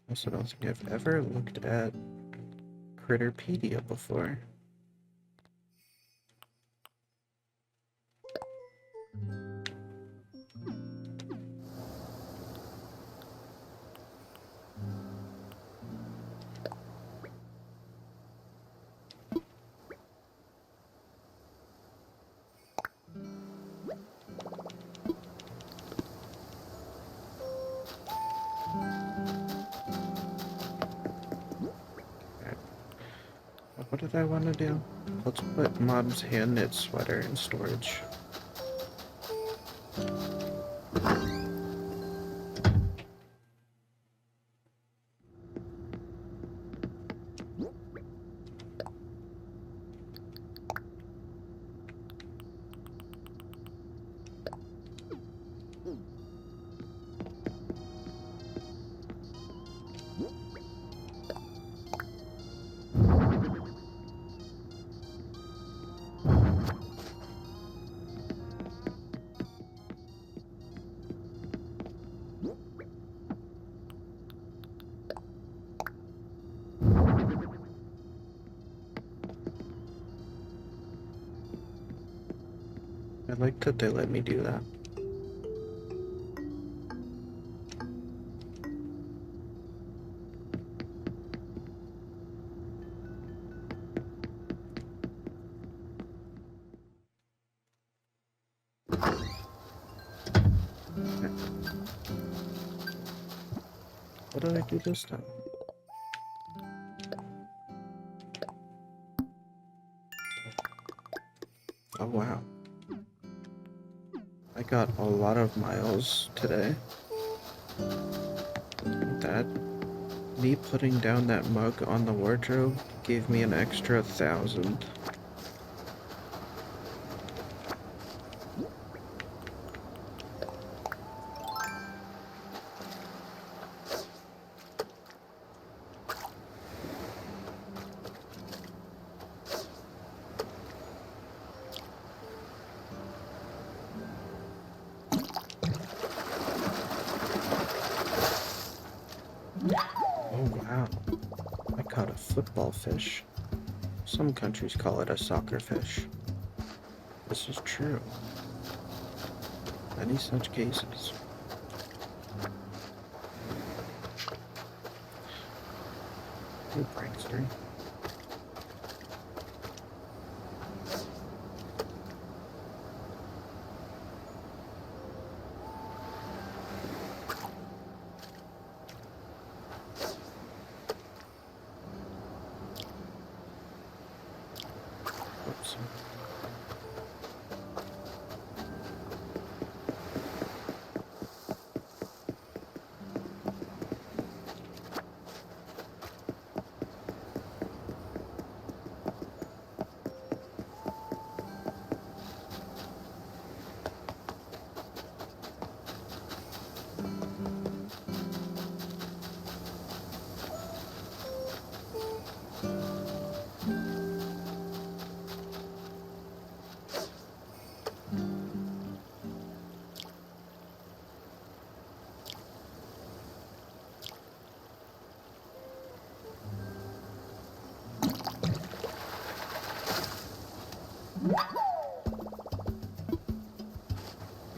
I also don't think I've ever looked at Critterpedia before. What did I want to do? Let's put Mom's hand-knit sweater in storage. I like that they let me do that. Okay. What did I do this time? Oh wow. I got a lot of miles today. Me putting down that mug on the wardrobe gave me an extra 1,000. football fish. Some countries call it a soccer fish. This is true. Many such cases. Hey, prankster. Oops.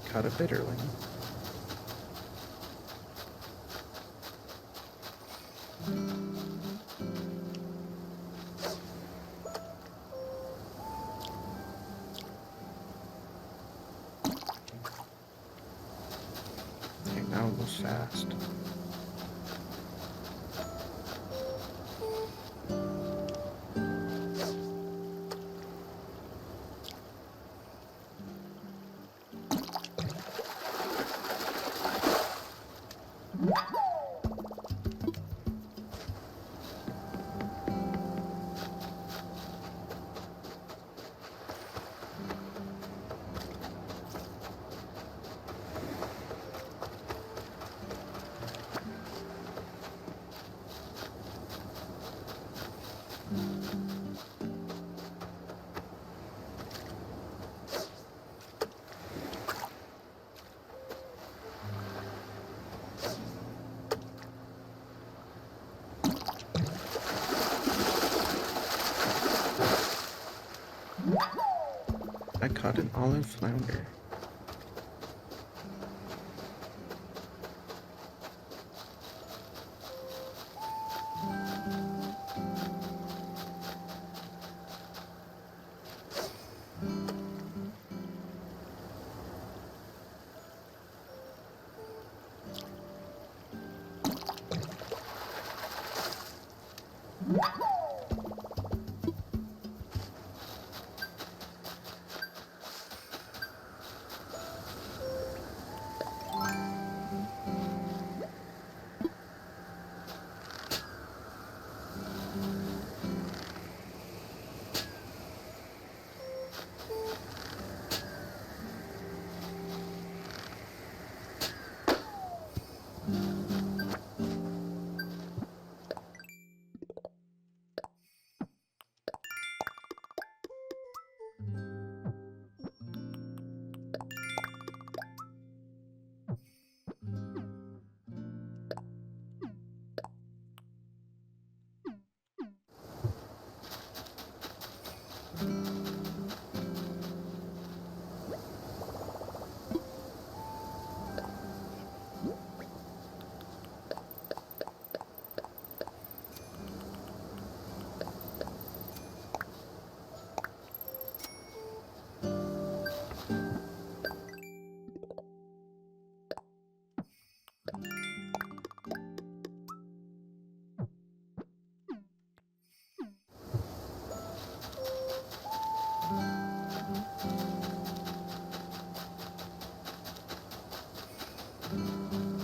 Caught a bitterling. Okay, now it was fast. I caught an olive flounder.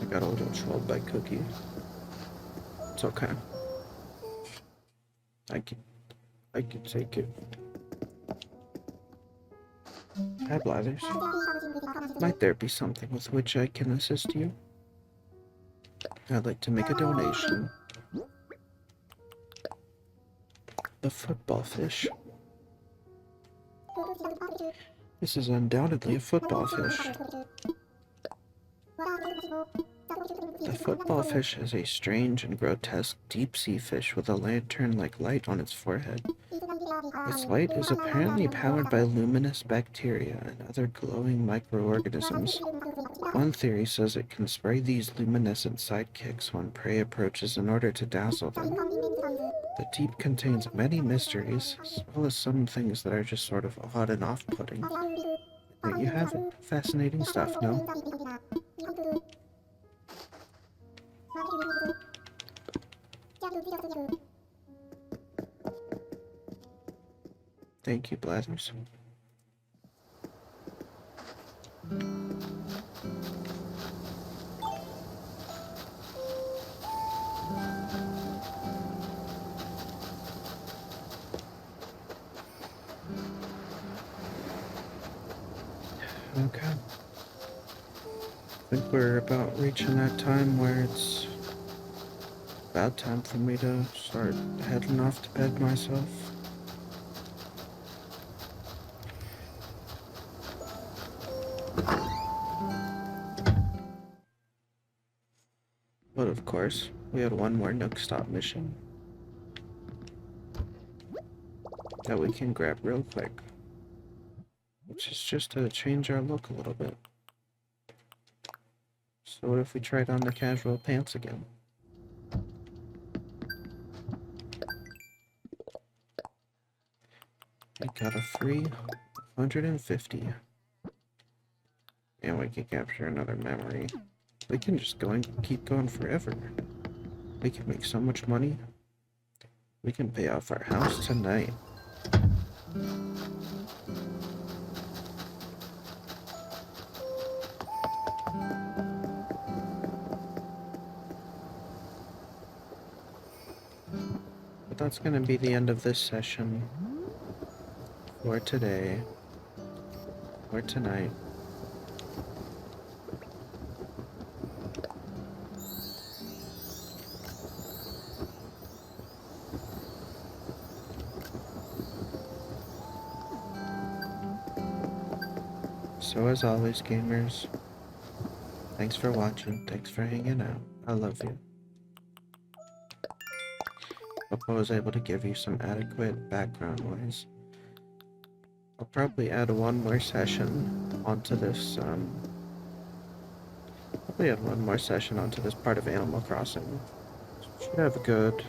I got a little trolled by Cookie. It's okay. I can take it. Hi, Blathers. Might there be something with which I can assist you? I'd like to make a donation. The football fish. This is undoubtedly a football fish. The football fish is a strange and grotesque deep-sea fish with a lantern-like light on its forehead. Its light is apparently powered by luminous bacteria and other glowing microorganisms. One theory says it can spray these luminescent sidekicks when prey approaches in order to dazzle them. The deep contains many mysteries, as well as some things that are just sort of odd and off-putting. There you have it. Fascinating stuff, no? Thank you, Blathers. Okay. I think we're about reaching that time where it's about time for me to start heading off to bed myself. But of course, we had one more Nook Stop mission that we can grab real quick, which is just to change our look a little bit. So what if we tried on the casual pants again? We got a free 150. And we can capture another memory. We can just go and keep going forever. We can make so much money. We can pay off our house tonight. But that's gonna be the end of this session for today, or tonight. So as always, gamers, thanks for watching, thanks for hanging out, I love you. Hope I was able to give you some adequate background noise. I'll probably add one more session onto this, part of Animal Crossing. Should have a good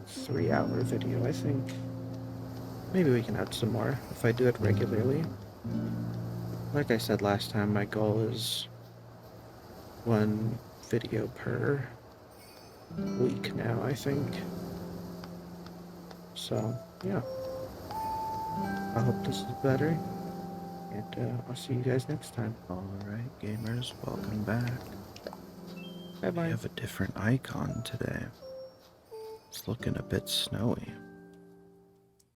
3-hour video, I think. Maybe we can add some more if I do it regularly. Like I said last time, my goal is 1 video per week now, I think. So, yeah. I hope this is better, and I'll see you guys next time. Alright, gamers, welcome back. Bye-bye. We have a different icon today. It's looking a bit snowy.